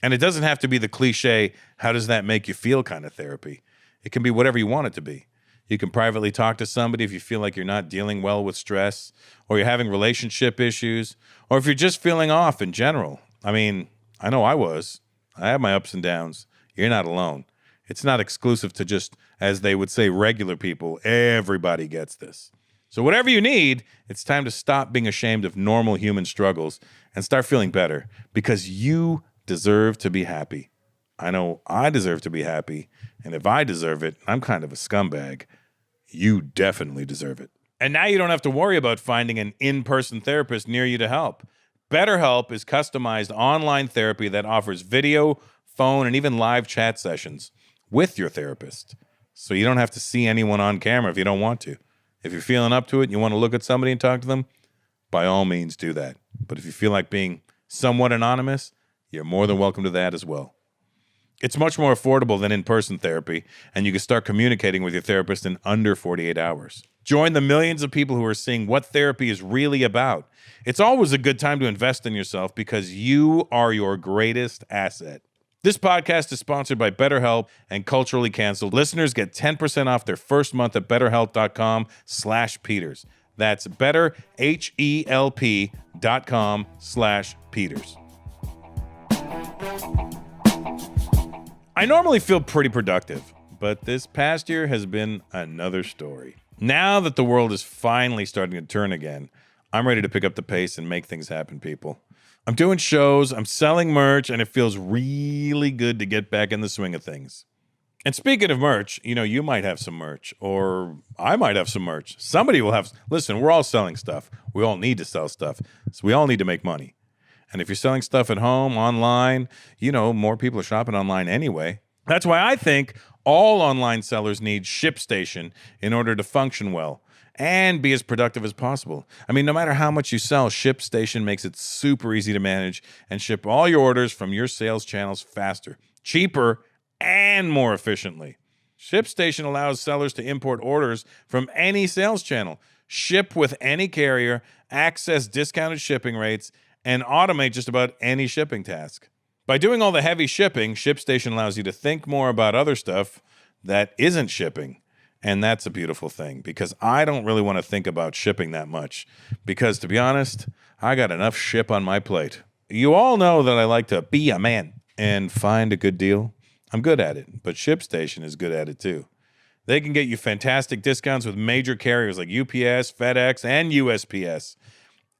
And it doesn't have to be the cliche, how does that make you feel kind of therapy. It can be whatever you want it to be. You can privately talk to somebody if you feel like you're not dealing well with stress, or you're having relationship issues, or if you're just feeling off in general. I mean, I know I was. I have my ups and downs. You're not alone. It's not exclusive to just, as they would say, regular people. Everybody gets this. So whatever you need, it's time to stop being ashamed of normal human struggles and start feeling better, because you deserve to be happy. I know I deserve to be happy, and if I deserve it, I'm kind of a scumbag. You definitely deserve it. And now you don't have to worry about finding an in-person therapist near you to help. BetterHelp is customized online therapy that offers video, phone, and even live chat sessions with your therapist. So you don't have to see anyone on camera if you don't want to. If you're feeling up to it and you want to look at somebody and talk to them, by all means do that. But if you feel like being somewhat anonymous, you're more than welcome to that as well. It's much more affordable than in-person therapy, and you can start communicating with your therapist in under 48 hours. Join the millions of people who are seeing what therapy is really about. It's always a good time to invest in yourself because you are your greatest asset. This podcast is sponsored by BetterHelp and Culturally Canceled. Listeners get 10% off their first month at betterhelp.com/Peters. That's betterhelp.com/Peters. I normally feel pretty productive, but this past year has been another story. Now that the world is finally starting to turn again, I'm ready to pick up the pace and make things happen, people. I'm doing shows, I'm selling merch, and it feels really good to get back in the swing of things. And speaking of merch, you might have some merch, or I might have some merch. Somebody will have. Listen, we're all selling stuff. We all need to sell stuff, so we all need to make money. And if you're selling stuff at home, online, more people are shopping online anyway. That's why I think all online sellers need ShipStation in order to function well and be as productive as possible. I mean, no matter how much you sell, ShipStation makes it super easy to manage and ship all your orders from your sales channels faster, cheaper, and more efficiently. ShipStation allows sellers to import orders from any sales channel, ship with any carrier, access discounted shipping rates, and automate just about any shipping task. By doing all the heavy shipping, ShipStation allows you to think more about other stuff that isn't shipping. And that's a beautiful thing, because I don't really want to think about shipping that much. Because to be honest, I got enough ship on my plate. You all know that I like to be a man and find a good deal. I'm good at it, but ShipStation is good at it too. They can get you fantastic discounts with major carriers like UPS, FedEx, and USPS.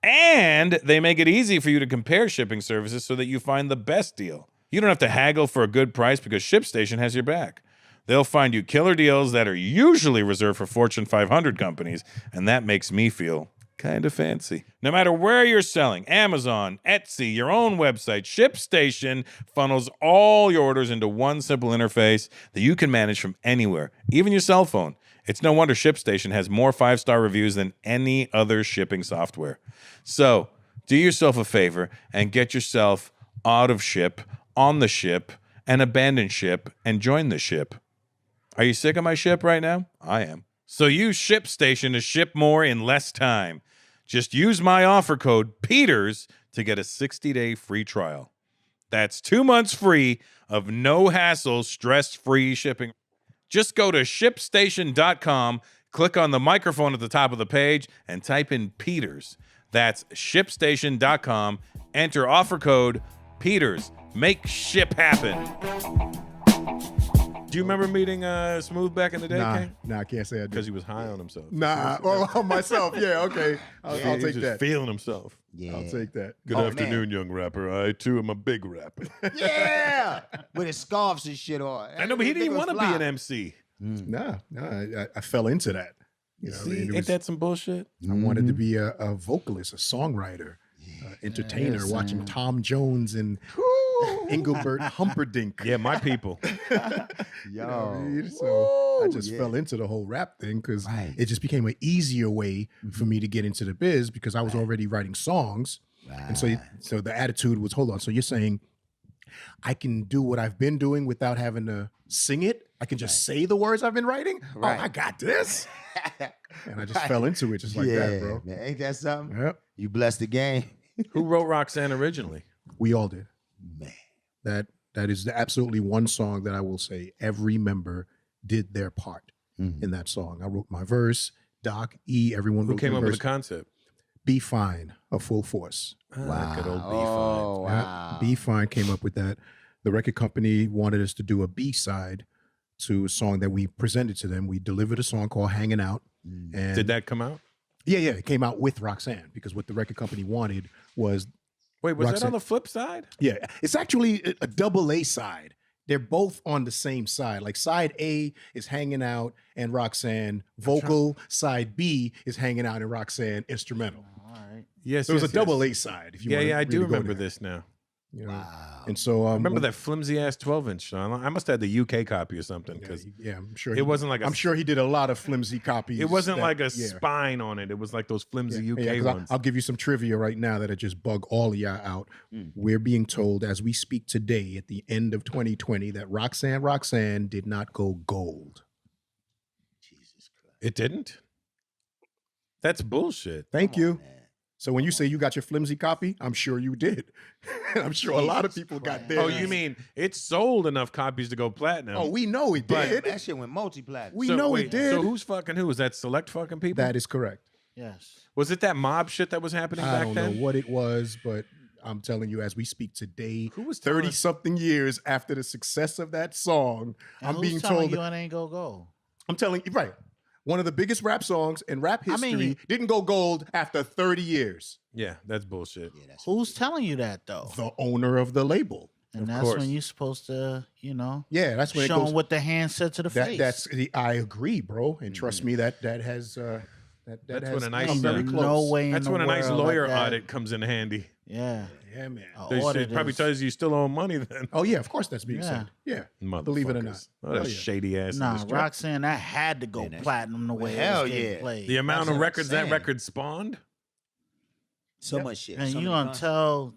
And they make it easy for you to compare shipping services so that you find the best deal. You don't have to haggle for a good price because ShipStation has your back. They'll find you killer deals that are usually reserved for Fortune 500 companies, and that makes me feel kind of fancy. No matter where you're selling, Amazon, Etsy, your own website, ShipStation funnels all your orders into one simple interface that you can manage from anywhere, even your cell phone. It's no wonder ShipStation has more 5-star reviews than any other shipping software. So, do yourself a favor and get yourself out of ship, on the ship, and abandon ship and join the ship. Are you sick of my ship right now? I am. So use ShipStation to ship more in less time. Just use my offer code PETERS to get a 60-day free trial. That's 2 months free of no hassle, stress-free shipping. Just go to ShipStation.com, click on the microphone at the top of the page, and type in PETERS. That's ShipStation.com. Enter offer code PETERS. Make ship happen. Do you remember meeting Smooth back in the day, King? Nah, I can't say I do. Because he was high on himself. Nah, on myself. Yeah, okay. I'll He take was just that. feeling himself. Yeah. I'll take that. Good Oh, afternoon, man. young rapper. I, too, am a big rapper. Yeah. With his scarves and shit on. I know, but he didn't even want to be an MC. Nah, I fell into that. You know, See, it ain't was- that some bullshit? I wanted to be a vocalist, a songwriter, entertainer, watching Tom Jones and Engelbert Humperdinck. Yeah, my people. You know what I mean? So I just fell into the whole rap thing because Right. it just became an easier way for me to get into the biz because I was already writing songs. And so the attitude was, hold on, so you're saying I can do what I've been doing without having to sing it? I can just say the words I've been writing? Right. Oh, I got this. And I just fell into it just like that, bro. Man, ain't that something? Yep. You blessed the game. Who wrote Roxanne originally? We all did. Man. That is absolutely one song that I will say every member did their part in that song. I wrote my verse, Doc, E, everyone Who wrote came their up with verse. the concept? Be Fine, a Full Force. Ah, good old Oh, Yeah, wow. Be Fine came up with that. The record company wanted us to do a B-side to a song that we presented to them. We delivered a song called Hanging Out. And Did that come out? Yeah, it came out with Roxanne because what the record company wanted was, Wait, was that Roxanne- on the flip side? yeah, it's actually a double A side. They're both on the same side. Like side A is Hanging Out and Roxanne vocal. Side B is Hanging Out and Roxanne instrumental. All right. Yes, So it was yes, a double yes. A side. If you Yeah, wanna yeah, I do really go remember there, this now. you know? Wow. And so I remember that flimsy ass 12-inch song. I must have had the UK copy or something because Yeah, I'm sure. it wasn't like a- I'm sure he did a lot of flimsy copies. it wasn't that- like a yeah. spine on it. It was like those flimsy UK 'cause ones. I'll give you some trivia right now that'll just bug all of y'all out. We're being told as we speak today at the end of 2020 that Roxanne did not go gold. Jesus Christ. It didn't? That's bullshit. Thank Come on, you. man. So when you say you got your flimsy copy, I'm sure you did. I'm sure a lot of Jesus people Christ. got theirs. Oh, you mean it sold enough copies to go platinum? Oh, we know it But- did. That shit went multi-platinum. We know it did. So who's fucking who? Was that select fucking people? That is correct. Yes. Was it that mob shit that was happening I back don't then? know what it was, but I'm telling you, as we speak today, Who was telling 30 something years after the success of that song, And I'm who's being telling told. you it ain't go gold? I'm telling you, right. One of the biggest rap songs in rap I history mean- didn't go gold after 30 years. Yeah, that's bullshit. Yeah, that's Who's telling you that though? The owner of the label. And Of that's course. when you're supposed to, Yeah, that's when it show goes. them what the hand said to the face. I agree, bro. And trust me, that has that That's has when a nice- come very Ain't close. no way in That's the when a nice world lawyer like that. audit comes in handy. Yeah. Yeah, man. They Audit should probably is- tells you you still owe money then. Oh yeah, of course that's being Yeah. said. Yeah, Motherfuckers. believe it or not. What a Oh, yeah. shady ass Nah, industry. Roxanne, that had to go Man, that's- platinum the way hell it was getting yeah. played. The amount That's of what I'm records that saying. record spawned. so Yep. much shit. and so you many gonna concepts. tell,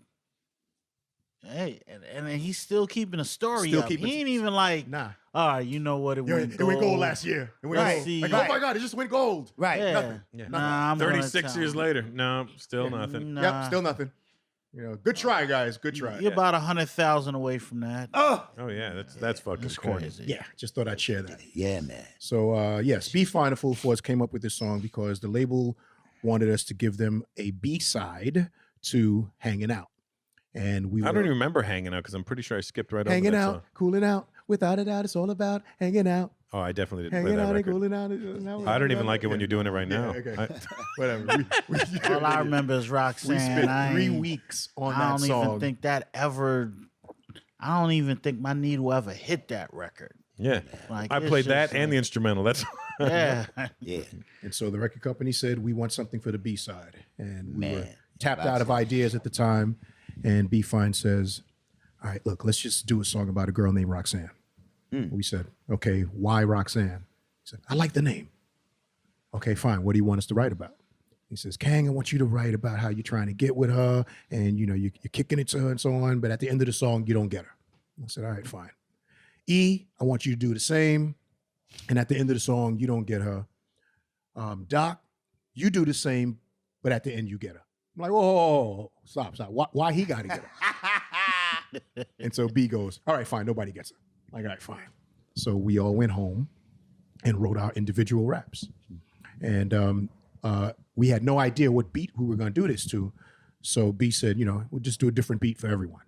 hey, and then he's still keeping a story Still up. keeping- He ain't even like, Nah, all right, you know what, it yeah, went it gold. went gold last year. It went Right. gold. See, Like, right. oh my god, it just went gold. Right. Yeah. Nothing. Yeah. Nah, I'm gonna 36 tell years him. later. No, still nothing. Nah, Yep, still nothing. You know, good try, guys. Good try. You're about 100,000 away from that. Oh. Oh yeah, that's fucking That's corny. crazy. Yeah, just thought I'd share that. Yeah, man. So yes, Be Fine and Full Force came up with this song because the label wanted us to give them a B-side to Hanging Out. And we I were don't even remember hanging out because I'm pretty sure I skipped right over hanging that out, song. cooling out. Without a doubt, it's all about hanging out. Oh, I definitely didn't play Hanging that out and record. cooling out. I don't even like it when you're doing it right Yeah, now. okay. Whatever. All I remember is Roxanne. We spent I 3 ain't- weeks on I that don't song. even think that ever. I don't even think my need will ever hit that record. Yeah. Like, I it's played that just and the instrumental. That's yeah. Yeah. And so the record company said, we want something for the B side. And we were Man, tapped out of ideas at the time. And B Fine says, all right, look, let's just do a song about a girl named Roxanne. We said, okay, why Roxanne? He said, I like the name. Okay, fine. What do you want us to write about? He says, Kang, I want you to write about how you're trying to get with her and, you know, you're kicking it to her and so on. But at the end of the song, you don't get her. I said, all right, fine. E, I want you to do the same. And at the end of the song, you don't get her. Doc, you do the same, but at the end, you get her. I'm like, whoa, stop. Why he got to get her? And so B goes, all right, fine, nobody gets her. Like, all right, fine. So we all went home and wrote our individual raps. And we had no idea what beat we were going to do this to. So B said, you know, we'll just do a different beat for everyone.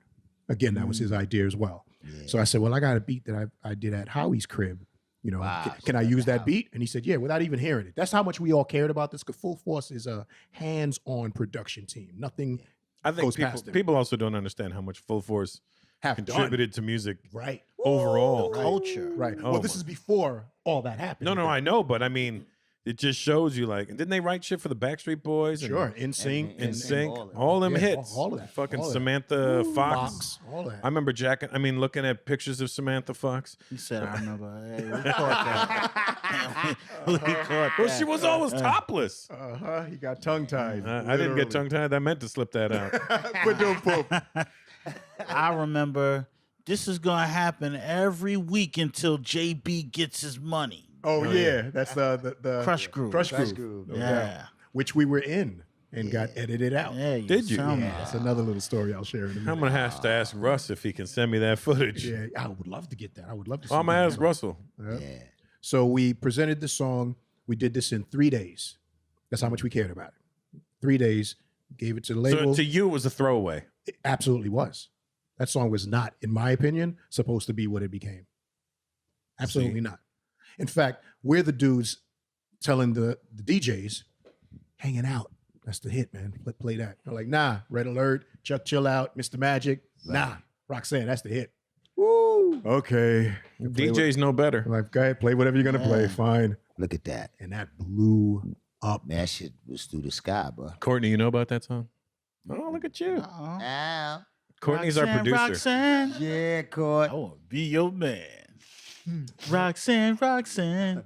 Again, that was his idea as well. Yeah. So I said, well, I got a beat that I did at Howie's crib. You know, can I use that beat? And he said, yeah, without even hearing it. That's how much we all cared about this, because Full Force is a hands-on production team. Nothing I think goes past them. people also don't understand how much Full Force Have contributed to music right overall. Culture. Right. Oh Well, this my- is before all that happened. No, I know, but I mean, it just shows you, like, didn't they write shit for the Backstreet Boys? And Sure. In Sync. In and Sync, all that. all them Yeah, hits. all of that. Fucking All of that. Samantha Fox. Fox. All that. I remember looking at pictures of Samantha Fox. He said, I remember. Hey, we caught that. we caught that. Well, she was always topless. He got tongue-tied. I didn't get tongue-tied. I meant to slip that out. But don't poop. I remember this is going to happen every week until JB gets his money. Oh, yeah. That's the Crush Groove. Crush Crush Groove. Groove. No Yeah. doubt. Which we were in and got edited out. Yeah, you Did you? tell me Yeah, that. that's another little story I'll share in a minute. I'm gonna have to ask Russ if he can send me that footage. Yeah, I would love to get that. I would love to see I'm gonna that. ask Russell. Yeah. So we presented the song. We did this in 3 days. That's how much we cared about it. 3 days, gave it to the label. So to you, it was a throwaway. It absolutely was. That song was not, in my opinion, supposed to be what it became. Absolutely not. In fact, we're the dudes telling the DJs, hanging out. That's the hit, man. Play that. They're like, nah, Red Alert, Chuck Chill Out, Mr. Magic. Nah, Roxanne, that's the hit. Woo! Okay. DJs know better. I'm like, go ahead, play whatever you're going to play. Yeah. Fine. Look at that. And that blew up. Man, that shit was through the sky, bro. Courtney, you know about that song? Oh, look at you. Ow. Courtney's our producer. Roxanne. Yeah, Court. I want to be your man. Roxanne. Yep.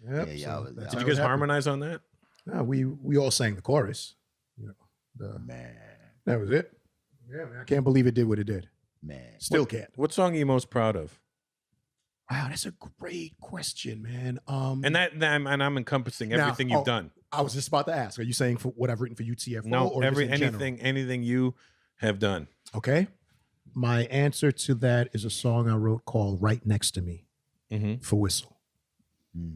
Yeah, y'all was- that's Did how you it guys happened. harmonize on that? No, we all sang the chorus. You know, Man, that was it. Yeah, man, I can't believe it did what it did. man. Still can't. What song are you most proud of? Wow, that's a great question, man. And I'm encompassing Now, everything you've done. I was just about to ask. Are you saying for what I've written for UTFO? No, or just in general? anything you have done. Okay. My answer to that is a song I wrote called "Right Next to Me" Mm-hmm. for Whistle.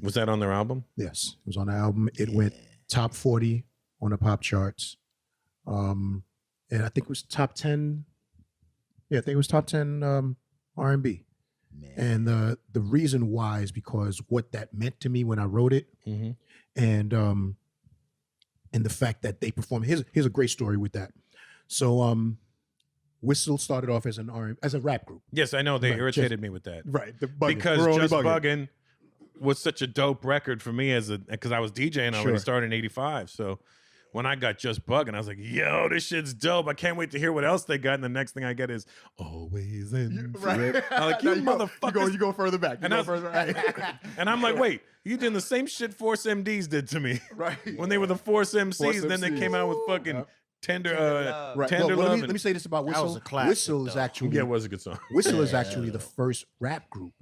Was that on their album? Yes, it was on the album. It went top 40 on the pop charts, and I think it was top 10. Yeah, I think it was top 10 R&B. And the reason why is because what that meant to me when I wrote it, Mm-hmm. and the fact that they performed. Here's a great story with that. So Whistle started off as as a rap group. Yes, I know. They Right, irritated me with that. Right. Because We're only Just Buggin' was such a dope record for me because I was DJing already, Sure. started in '85. So when I got Just Buggin', I was like, yo, this shit's dope. I can't wait to hear what else they got. And the next thing I get is Always in Right. I'm like, you motherfuckers. You go further back. You And go I was- further back. And I'm like, wait, you doing the same shit Force MDs did to me. Right. When they were the Force MCs, Force then they MCs. came out with fucking Yep. Tender Right. Tender Well, Love. let me say this about That Whistle. was a classic, Whistle is though. actually Yeah, it was a good song. Whistle is actually the first rap group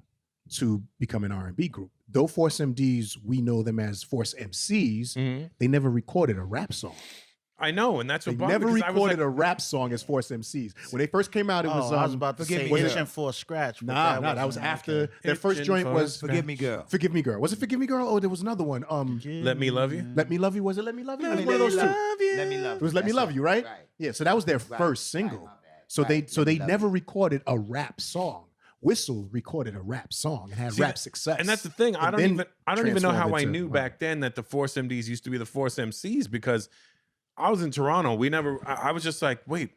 to become an R&B group. Though Force MDs, we know them as Force MCs, Mhm. they never recorded a rap song. I know, and that's They what bothered never me, 'cause I was recorded like, a rap song as Force MCs. When they first came out, it was I was about to say was it- itching for a scratch. But Nah, that was wasn't- after okay. their first Itching joint for was a Forgive Me, Girl. Forgive Me Girl. Was it Forgive Me Girl? Oh, there was another one. Let Me Love You? Let Me Love You. Was it Let Me Love You? It was Let one of Me those two. Love Let Me Love It was Let Me That's Love right. You, right? Right. Yeah, so that was their Right, first right, single. my bad. So Right, they Let Me Love never You. recorded a rap song. Whistle recorded a rap song and had See, rap success. And that's the thing. I And don't then even know how transformed I into knew money. back then that the Force MDs used to be the Force MCs because I was in Toronto. I was just like, wait,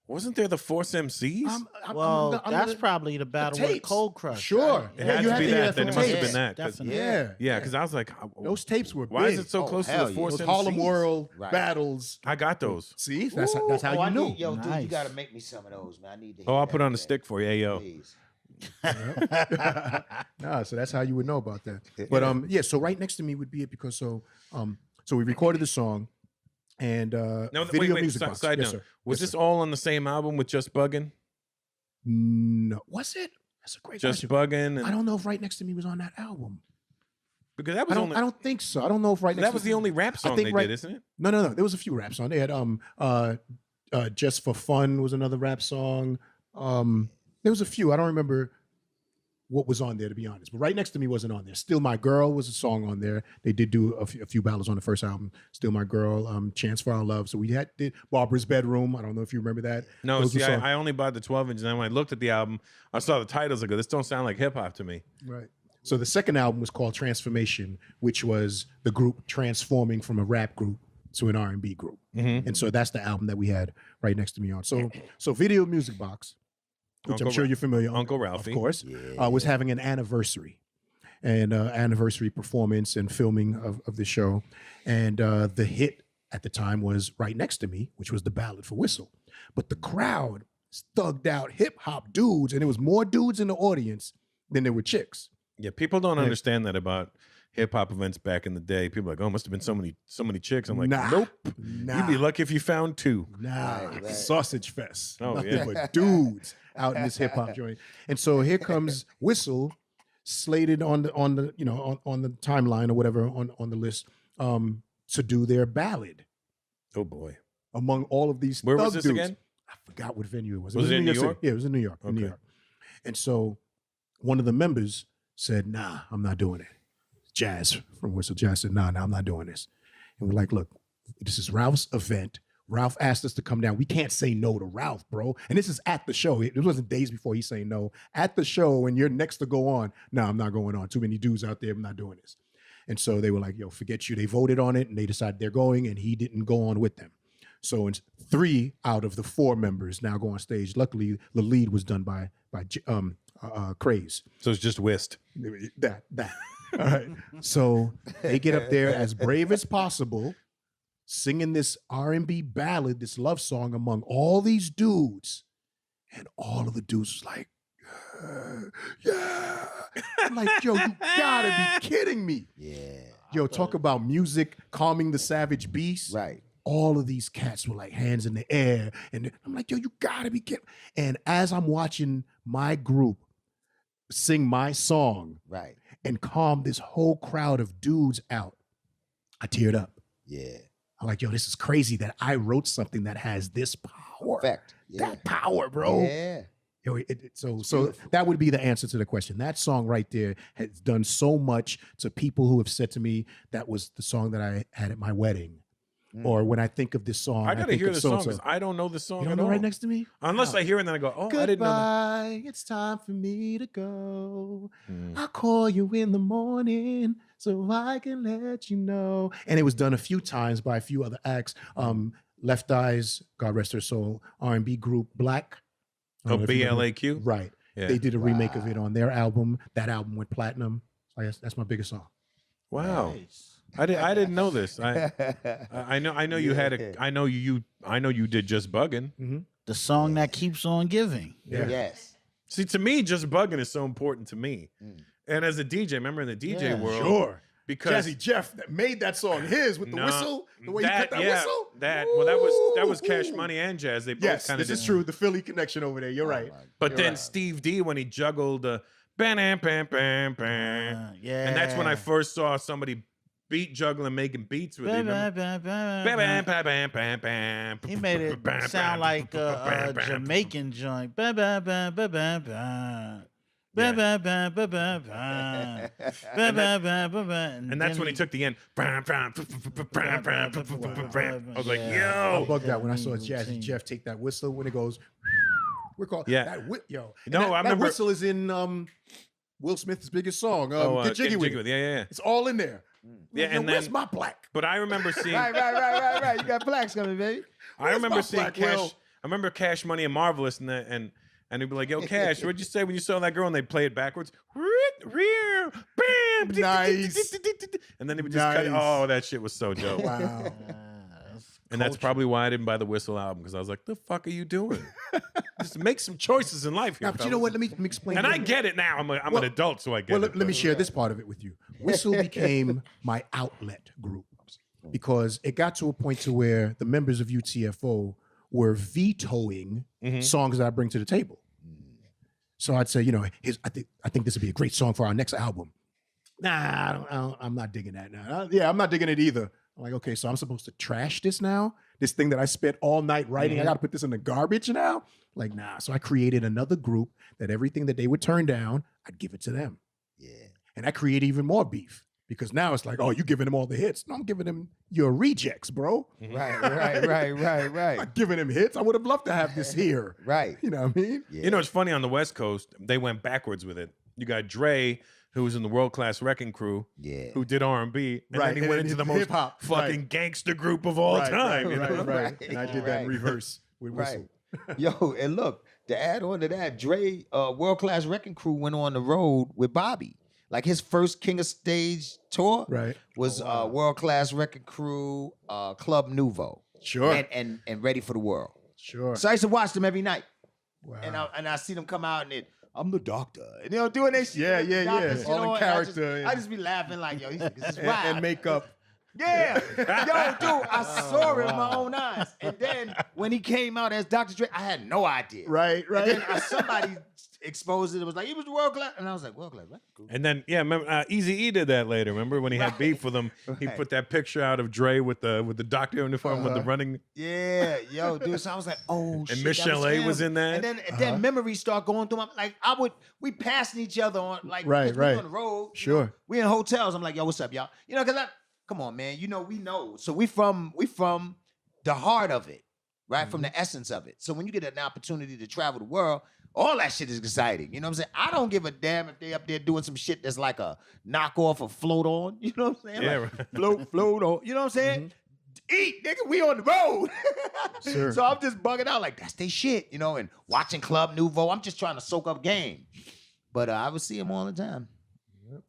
Wasn't there the Force MCs? Well, I'm that's gonna- probably the battle with tapes. Cold Crush. Sure. right? It had to be hear that. Then from it must have tapes. been that. Definitely. Yeah. Because I was like, Those tapes were why big. is it so close to hell the yeah. Force Those MCs? Harlem World Right. battles. I got those. See, that's how you I knew. need, yo, dude, Nice. you got to make me some of those, man. I need to. Oh, hear I'll put that, on the man. stick for you. Hey, yo. Please. Nah, so that's how you would know about that. But yeah. So right next to me would be it because so we recorded the song and No, video wait, music si- box. side Yes, note. sir. Was Yes, this all on the same album with Just Buggin'? No, was it? That's a great Just question. Buggin'? I don't know if Right Next to Me was on that album. Because that I was don't. only I don't think so. I don't know if Right Next. that was to the only rap song think they Right- did, isn't it? No. There was a few rap songs. They had Just for Fun was another rap song. There was a few. I don't remember what was on there, to be honest. But Right Next to Me wasn't on there. Still My Girl was a song on there. They did do a few ballads on the first album. Still My Girl, Chance for Our Love. So we did Barbara's Bedroom. I don't know if you remember that. No, Those were see, songs. I only bought the 12-inch, and then when I looked at the album, I saw the titles. I go, this don't sound like hip hop to me. Right. So the second album was called Transformation, which was the group transforming from a rap group to an R&B group. Mm-hmm. And so that's the album that we had Right Next to Me on. So Video Music Box, which Uncle I'm sure Ra- you're familiar with. Uncle Ralphie. Of course, was having an anniversary and anniversary performance and filming of the show. And the hit at the time was Right Next to Me, which was the ballad for Whistle. But the crowd thugged out hip hop dudes, and there was more dudes in the audience than there were chicks. Yeah, people don't understand that about hip hop events back in the day. People are like, oh, must have been so many chicks. I'm like, Nah. nope. Nah. You'd be lucky if you found two. Nah, Right. sausage fest. Oh, Nothing yeah. but dudes out in this hip hop joint. And so here comes Whistle, slated on the on the timeline or whatever on the list to do their ballad Oh boy, among all of these. where was thug this dudes. again? I forgot what venue it was. Was it in New City. York? Yeah, it was in New York. In New Okay. York. And so one of the members said, "Nah, I'm not doing it." Jazz from Whistle Jazz said, "Nah, I'm not doing this." And we're like, "Look, this is Ralph's event. Ralph asked us to come down. We can't say no to Ralph, bro." And this is at the show. It wasn't days before he's saying no. At the show, when you're next to go on, "No, I'm not going on. Too many dudes out there. I'm not doing this." And so they were like, "Yo, forget you." They voted on it and they decided they're going, and he didn't go on with them. So 3 out of the 4 members now go on stage. Luckily, the lead was done by Craze. So it's just whist. That. All right. So they get up there as brave as possible, singing this R&B ballad, this love song among all these dudes. And all of the dudes was like, yeah. I'm like, yo, you gotta be kidding me. Yeah. Yo, talk about music calming the savage beast. Right. All of these cats were like hands in the air. And I'm like, yo, you gotta be kidding. And as I'm watching my group sing my song Right. and calm this whole crowd of dudes out, I teared up. Yeah. I'm like, yo, this is crazy that I wrote something that has this power. Effect. Yeah. That power, bro. Yeah. Yo, so that would be the answer to the question. That song right there has done so much to people who have said to me that was the song that I had at my wedding. Or when I think of this song, I gotta think hear of the song so-and-so. because I don't know the song You don't at know all. Right Next to Me? Unless Wow. I hear it and then I go, oh, I didn't know that. Goodbye, it's time for me to go. I'll call you in the morning so I can let you know. And it was done a few times by a few other acts. Left Eyes, God rest her soul, R&B group Black. I Oh, don't know if you remember. BLAQ? Right. Yeah. They did a remake of it on their album. That album went platinum. So I guess that's my biggest song. Wow. Nice. I didn't know this. I know you had a I know you did Just Buggin'. The song that keeps on giving. Yeah. Yes. See, to me, Just Buggin' is so important to me. And as a DJ, remember in the DJ Yeah. world, Sure. because Jazzy Jeff that made that song his with the No, whistle, the way you cut that whistle. that was Cash Money and Jazz. They both Yes, kind of this is true. The Philly connection over there. You're right. But You're then right. Steve D when he juggled the bam bam bam bam bam, Yeah. and that's when I first saw somebody beat juggling, making beats with him. Bam bam bam bam bam bam. He made it sound like a Jamaican joint. Ba ba ba ba ba ba. Ba ba ba ba ba ba. Ba ba ba ba ba. And that's when he took the end. I was like, I yo. bugged out when I saw Jazzy Jeff take that whistle when it goes. We're called Yeah. yo. And No, that, I that remember- whistle is in Will Smith's biggest song. Get Getting Jiggy with It. Yeah. It's all in there. Yeah, Yo, and where's then- my black? But I remember seeing. Right. You got blacks coming, baby. I remember my seeing black Cash. Will? remember Cash Money and Marvelous and they'd be like, "Yo, Cash, what'd you say when you saw that girl?" And they'd play it backwards. Nice. And then they would just cut it. Nice. Oh, that shit was so dope. Wow. And that's probably why I didn't buy the Whistle album, because I was like, "The fuck are you doing? Just make some choices in life here." Now, but you know what? Let me explain. And I get it now. I'm an adult, so I get it. Let me share this part of it with you. Whistle became my outlet group because it got to a point to where the members of UTFO were vetoing songs that I bring to the table. So I'd say, I think this would be a great song for our next album. Nah, I'm not digging that now. I'm not digging it either. I'm like, okay, so I'm supposed to trash this now? This thing that I spent all night writing, I got to put this in the garbage now? Like, nah. So I created another group that everything that they would turn down, I'd give it to them. Yeah. And that created even more beef because now it's like, oh, you giving them all the hits. No, I'm giving them your rejects, bro. Right. I'm giving them hits. I would have loved to have this here. Right. You know what I mean? Yeah. You know, it's funny, on the West Coast, they went backwards with it. You got Dre, who was in the World Class Wrecking Crew, who did R&B, and then he went into the most hip-hop, fucking gangster group of all time. Right. And I did that in reverse with Whistle. Yo, and look, to add on to that, Dre, World Class Wrecking Crew went on the road with Bobby. Like his first King of Stage tour was World Class Wrecking Crew, Club Nouveau. Sure. And Ready for the World. Sure. So I used to watch them every night. Wow. And I see them come out and I'm the doctor. And doing that shit. Yeah. Doctors, All in character. I just be laughing like, yo, this is wild. And makeup. Yeah. Yo, dude, I saw it with my own eyes. And then when he came out as Dr. Dre, I had no idea. Right. And then somebody exposed it. It was like, he was world class. And I was like, world class, right? Cool. And then, remember, Eazy-E did that later. Remember when he had beef with him? He put that picture out of Dre with the doctor uniform with the running. Yeah, yo, dude. So I was like, oh, shit. And Michelle A was in that. And then memories start going through my, like, we passing each other on, like, Right. We on the road. Sure. We in hotels. I'm like, yo, what's up, y'all? Because come on, man. We know. So we from the heart of it, right? From the essence of it. So when you get an opportunity to travel the world, all that shit is exciting. You know what I'm saying? I don't give a damn if they up there doing some shit that's like a knockoff of Float On. You know what I'm saying? Yeah, like, float on. You know what I'm saying? Eat, nigga, we on the road. Sure. So I'm just bugging out like, that's they shit, and watching Club Nouveau. I'm just trying to soak up game. But I would see him all the time.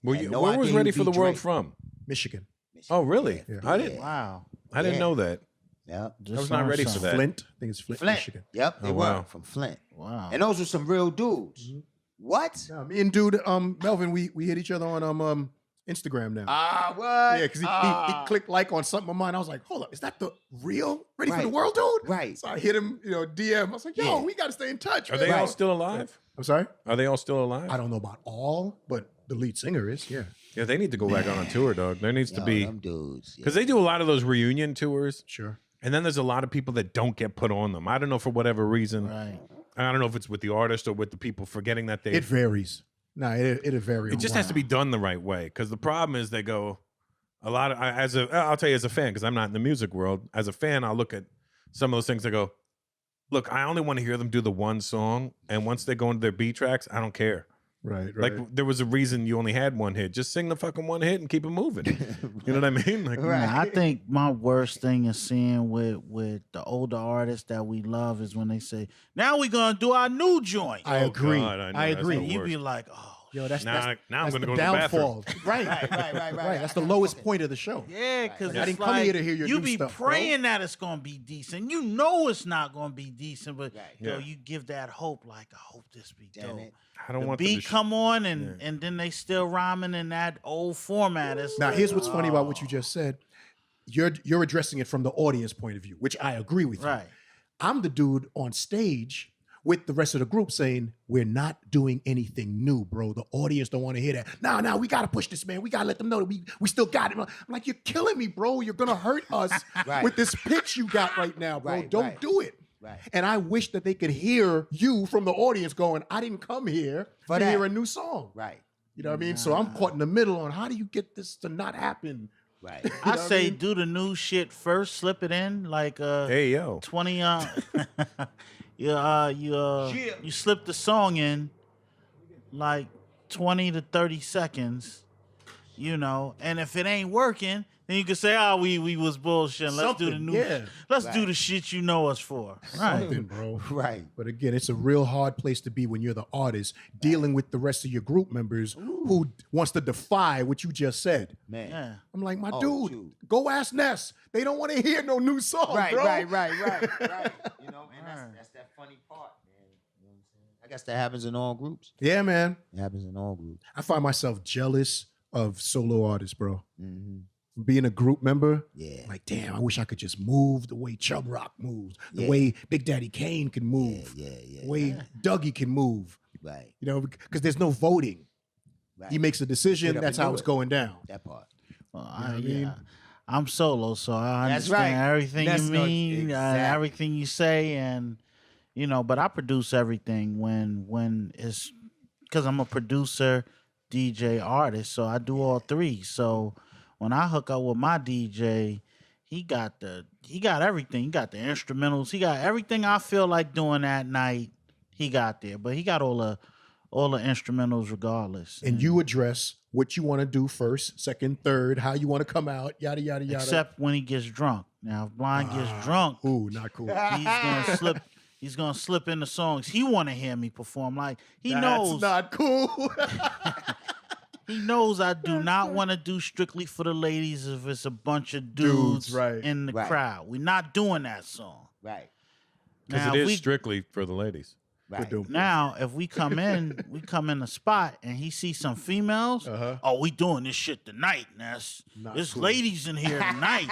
Where no was idea Ready who for the beat World Drake. from? Michigan. Oh, really? Yeah. I didn't. Wow. I didn't know that. Yeah. I was not ready for that. Flint. I think it's Flint, Michigan. Yep, they Oh, were wow. from Flint. Wow. And those were some real dudes. What? Yeah, me and dude, Melvin, we hit each other on Instagram now. What? Yeah, because he clicked like on something of mine. I was like, hold up, is that the real Ready for the World dude? Right. So I hit him, DM. I was like, yo, we got to stay in touch. Are they all still alive? I'm sorry? Are they all still alive? I don't know about all, but the lead singer is, yeah. Yeah, they need to go back on tour, dog. There needs to be, them dudes. because they do a lot of those reunion tours. Sure. And then there's a lot of people that don't get put on them. I don't know, for whatever reason. Right. I don't know if it's with the artist or with the people forgetting that they. It varies. No, it'll vary. It just has to be done the right way. Because the problem is they go a lot of, I'll tell you as a fan, because I'm not in the music world. As a fan, I'll look at some of those things. I go, look, I only want to hear them do the one song. And once they go into their B tracks, I don't care. Right. Like, there was a reason you only had one hit. Just sing the fucking one hit and keep it moving. You know what I mean? Like, I think my worst thing is seeing with the older artists that we love is when they say, now we're going to do our new joint. I agree. God, I know, I that's agree. the You worst. be like, oh, Yo, that's now I'm that's going to the go to the bathroom. downfall. Right. Right. That's the lowest point of the show. yeah, because I it's didn't come like, here to hear your you new be stuff, bro. praying that it's going to be decent. You know it's not going to be decent, but Yeah. you give that hope, like, I hope this be dope. it. I don't The want beat come on and then they still rhyming in that old format. It's Now, like, here's what's funny about what you just said. You're addressing it from the audience point of view, which I agree with you. right. I'm the dude on stage with the rest of the group saying, we're not doing anything new, bro. The audience don't want to hear that. No, we got to push this, man. We got to let them know that we still got it. I'm like, you're killing me, bro. You're going to hurt us with this pitch you got right now, bro. Don't do it. Right. And I wish that they could hear you from the audience going, I didn't come here to hear a new song. Right. You know what I mean? So I'm caught in the middle on how do you get this to not happen? Right. I say do the new shit first, slip it in like Hey, yo. 20 you slip the song in like 20 to 30 seconds, and if it ain't working, Then you can say, "Oh, we was bullshitting. Let's do the new. Let's do the shit you know us for." Right, Something, bro. Right. But again, it's a real hard place to be when you're the artist dealing with the rest of your group members who wants to defy what you just said. Man. Yeah. I'm like, my Oh, dude, shoot. go ask Ness. They don't want to hear no new song, Right, bro. right. You know, and that's that funny part, man. You know what I'm saying? I guess that happens in all groups. Yeah, man. It happens in all groups. I find myself jealous of solo artists, bro. Mm-hmm. Being a group member, Yeah. like, damn, I wish I could just move the way Chubb Rock moves, the Yeah. way Big Daddy Kane can move, Yeah. the way Dougie can move. Right. You know, because there's no voting. Right. He makes a decision. Get up That's and how do it's it. going down. That part. Well, know what I mean? I'm solo, so I That's understand right. everything That's you not- mean, exactly. everything you say, and but I produce everything when it's because I'm a producer, DJ, artist, so I do all three. So when I hook up with my DJ, he got everything. He got the instrumentals. He got everything I feel like doing that night. He got there, but he got all the instrumentals regardless. And you address what you want to do first, second, third, how you want to come out, yada, yada, yada. Except when he gets drunk. Now, if Blind gets drunk, Ooh, not cool. he's gonna slip. He's gonna slip in the songs he want to hear me perform. Like he That's knows, not cool. he knows I do not want to do strictly for the ladies if it's a bunch of dudes right. in the Right. crowd. We're not doing that song. Right. Because Now, it if is we- strictly for the ladies. Right. Now, if we come in the spot and he sees some females, oh, we doing this shit tonight. There's cool. ladies in here tonight.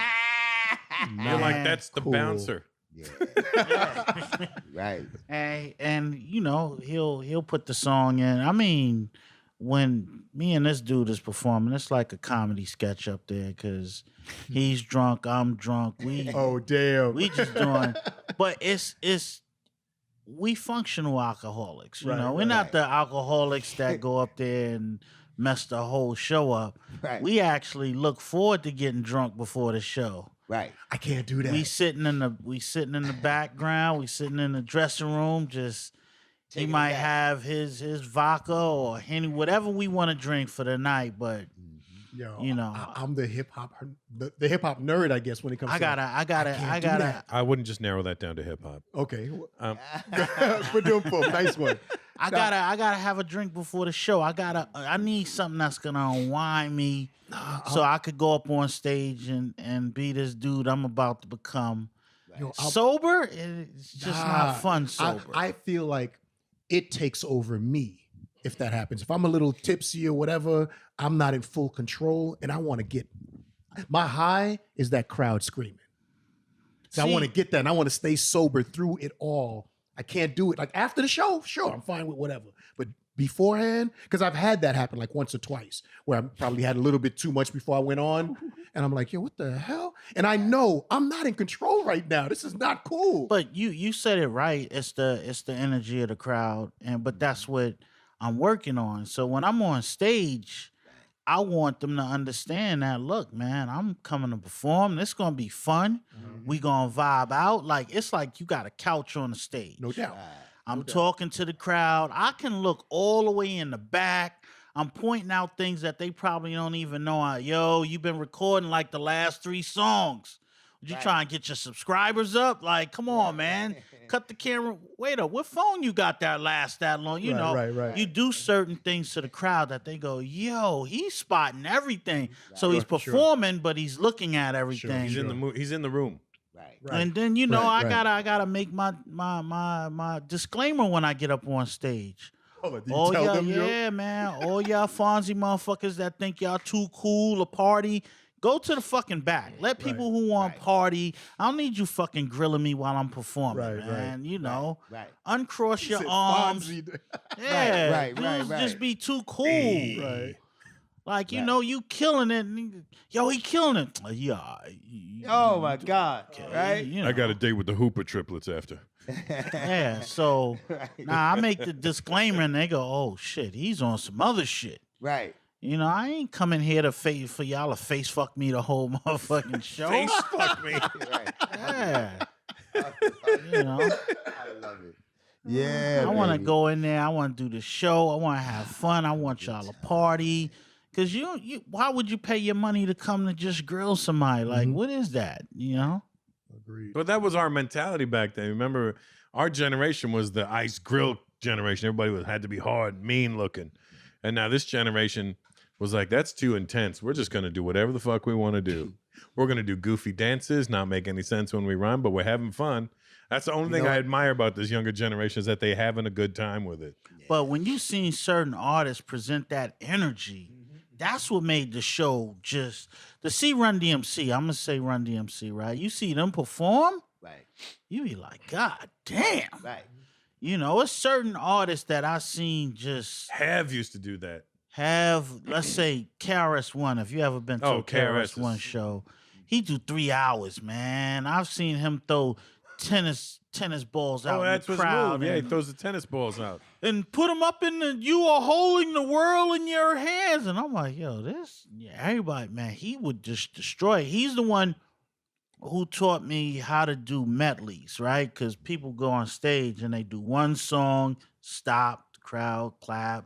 You're like, Man, that's the cool. bouncer. Yeah. Right. And he'll put the song in. I mean, when me and this dude is performing, it's like a comedy sketch up there because he's drunk, I'm drunk. Oh, damn. We just doing, but it's we functional alcoholics. You know, we're not the alcoholics that go up there and mess the whole show up. Right. We actually look forward to getting drunk before the show. Right. I can't do that. We sitting in the background. We sitting in the dressing room. Just he Taking it might back. have his vodka or Henny, whatever we want to drink for the night. But Yo, you know, I'm the hip hop nerd, I guess, when it comes I to gotta. I wouldn't just narrow that down to hip hop. Okay. Um, Nice one. I gotta have a drink before the show. I need something that's gonna unwind me, so I could go up on stage and be this dude I'm about to become. Yo, Sober, it's just not fun. Sober. I feel like it takes over me if that happens. If I'm a little tipsy or whatever, I'm not in full control, and I want to get my high is that crowd screaming. So I See- want to get that, and I want to stay sober through it all. I can't do it like after the show. Sure, I'm fine with whatever, but beforehand, because I've had that happen like once or twice, where I probably had a little bit too much before I went on, and I'm like, yo, what the hell? And I know I'm not in control right now. This is not cool. But you said it right. It's the energy of the crowd, but that's what I'm working on. So when I'm on stage, I want them to understand that. Look, man, I'm coming to perform. This gonna be fun. We gonna vibe out. Like it's like you got a couch on the stage. No doubt. I'm talking to the crowd. I can look all the way in the back. I'm pointing out things that they probably don't even know. Yo, you've been recording like the last 3 songs. Would you try and get your subscribers up? Like, come on, man. Cut the camera. Wait up. What phone you got that lasts that long? You know, right. you do certain things to the crowd that they go, yo, he's spotting everything. So he's performing, but he's looking at everything. He's in the he's in the room. Right. And then you know Right, I gotta make my disclaimer when I get up on stage. Hold on, do you Oh tell yeah, them, yo? yeah, man. All y'all Fonzie motherfuckers that think y'all too cool to party, go to the fucking back. Let people who want party. I don't need you fucking grilling me while I'm performing, Right, man. You know, Right. uncross your Said arms. Fonzie. Yeah, Right, dudes right. just be too cool. Right. Like you know, you killing it. Yo, he killing it. Yeah. Oh my God. Right? You know. I got a date with the Hooper triplets after. Yeah, so I make the disclaimer and they go, "Oh shit, he's on some other shit." Right. You know, I ain't coming here to for y'all to face fuck me the whole motherfucking show. Face fuck me. Right. Yeah, you know, I love it. Yeah. I want to baby. go in there. I want to do the show. I want to have fun. I want y'all to party. Cause you why would you pay your money to come to just grill somebody? Like, what is that? You know? Agreed. But that was our mentality back then. Remember, our generation was the ice grill generation. Everybody had to be hard, mean looking. And now this generation was like, that's too intense. We're just going to do whatever the fuck we want to do. We're going to do goofy dances, not make any sense when we rhyme, but we're having fun. That's the only thing I admire about this younger generation is that they having a good time with it. But when you seen certain artists present that energy, that's what made the show just to see Run DMC. I'm gonna say Run DMC, right? You see them perform, Right. you be like, God damn. Right. You know, it's certain artists that I seen just Have used to do that. have, let's say, KRS-One. If you ever been to a KRS-One show, he do 3 hours, man. I've seen him throw tennis balls out in the crowd. Yeah, he throws the tennis balls out. And put them up in the, you are holding the world in your hands. And I'm like, yo, everybody, man, he would just destroy it. He's the one who taught me how to do medleys, right? Because people go on stage and they do one song, stop, the crowd, clap.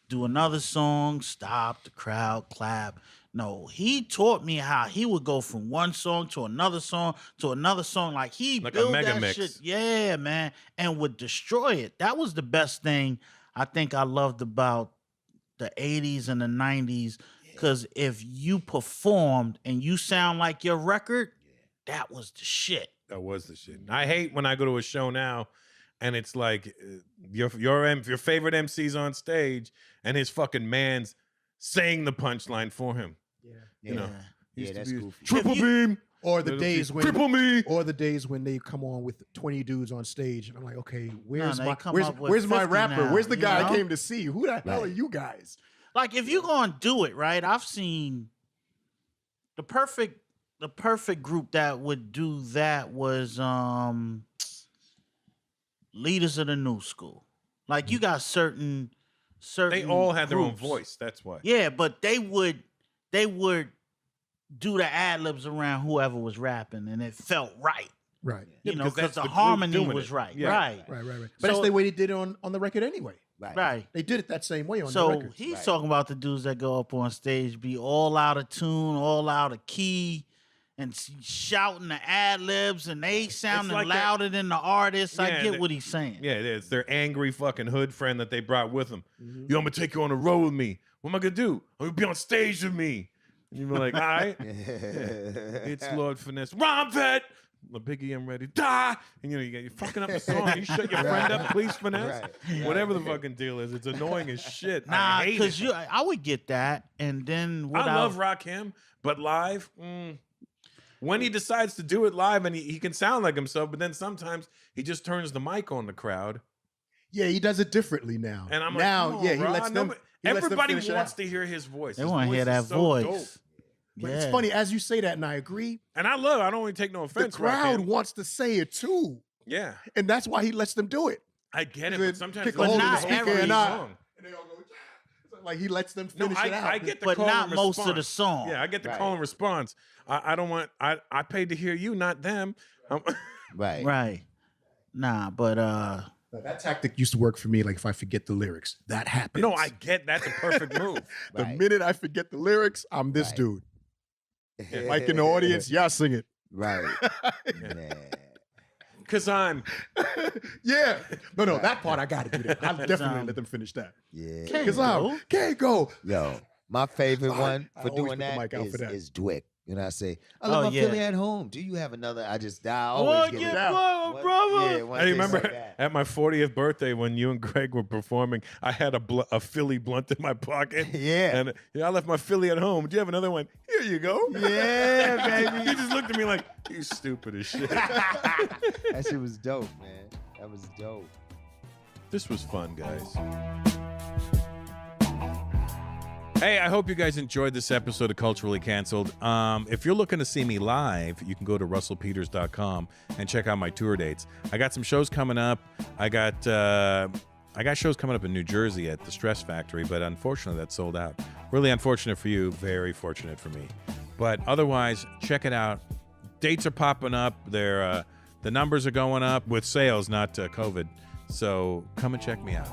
Do another song, stop, the crowd, clap. No, he taught me how he would go from one song to another song to another song. Like he built a mega that mix. shit. Yeah, man. And would destroy it. That was the best thing I think I loved about the 80s and the 90s. Because if you performed and you sound like your record, that was the shit. That was the shit. I hate when I go to a show now and it's like your favorite MC's on stage and his fucking man's saying the punchline for him. You know, that's goofy. Triple beam. Or the days when Triple me. Or the days when they come on with 20 dudes on stage, and I'm like, okay, where's they my come up with where's my 50 rapper? now, Where's the you guy know? I came to see? Who the hell are you guys? Like if you're gonna do it, right? I've seen the perfect group that would do that was Leaders of the New School. Like you got certain They all had their own groups. voice. That's why. Yeah, but they would do the ad libs around whoever was rapping, and it felt right. Right. You know, because because that's the the group harmony doing was it. right. Yeah. Right. But So- that's the way they did it on the record anyway. Right. They did it that same way on the So record. he's talking about the dudes that go up on stage, be all out of tune, all out of key, and shouting the ad libs, and they sounding like louder than the artists. I Yeah, get they- what he's saying. Yeah, it's their angry fucking hood friend that they brought with them. Yo, I'm gonna take you on the road with me. What am I gonna do? I'm gonna be on stage with me. And you're like, all right. It's Lord Finesse. Rhyme vet. My Biggie, I'm ready to die. And you're fucking up the song. You shut your friend up, please, Finesse. Whatever the fucking deal is, it's annoying as shit. Nah, I hate because it. I would get that, and then what I love Rakim, but live, when he decides to do it live and he can sound like himself, but then sometimes he just turns the mic on the crowd. Yeah, he does it differently now. And I'm now, like, come on, yeah, bro. he lets them. Everybody finish it wants out. to hear his voice. They His want to hear voice that is so voice. dope. But it's funny as you say that, and I agree. And I love it. I don't even take no The offense. crowd Rakim. wants to say it too, Yeah, and that's why he lets them do it. I get it, They but sometimes kick it's a hold of not the speaker every and not- song. And they all go, yeah. So, like he lets them No, finish it out. I get the but call not and most of the response. song. Yeah, I get the Right. call and response. I don't want. I paid to hear you, not them. Right. Right. Nah, but That tactic used to work for me. Like if I forget the lyrics, that happens. No, I get that's a perfect move. The Right. minute I forget the lyrics, I'm this Right. dude. Like in the audience, yeah, sing it. Right. Yeah. Cause I'm Yeah. No, that part I got to do that. I'll definitely let them finish that. Yeah. Because I can't go. Yo, my favorite one I for always doing put the that mic out for that. is Dwick. You know, I say, I love Oh, my yeah. Philly at home. Do you have another? I always get it. down. Yeah, one I thing remember like that. at my 40th birthday when you and Greg were performing, I had a Philly blunt in my pocket. Yeah. And I left my Philly at home. Do you have another one? Here you go. Yeah, baby. He just looked at me like, you stupid as shit. That shit was dope, man. That was dope. This was fun, guys. Hey, I hope you guys enjoyed this episode of Culturally Canceled. If you're looking to see me live, you can go to russellpeters.com and check out my tour dates. I got some shows coming up. I got shows coming up in New Jersey at the Stress Factory, but unfortunately that's sold out. Really unfortunate for you, very fortunate for me. But otherwise, check it out. Dates are popping up. The numbers are going up with sales, not COVID. So come and check me out.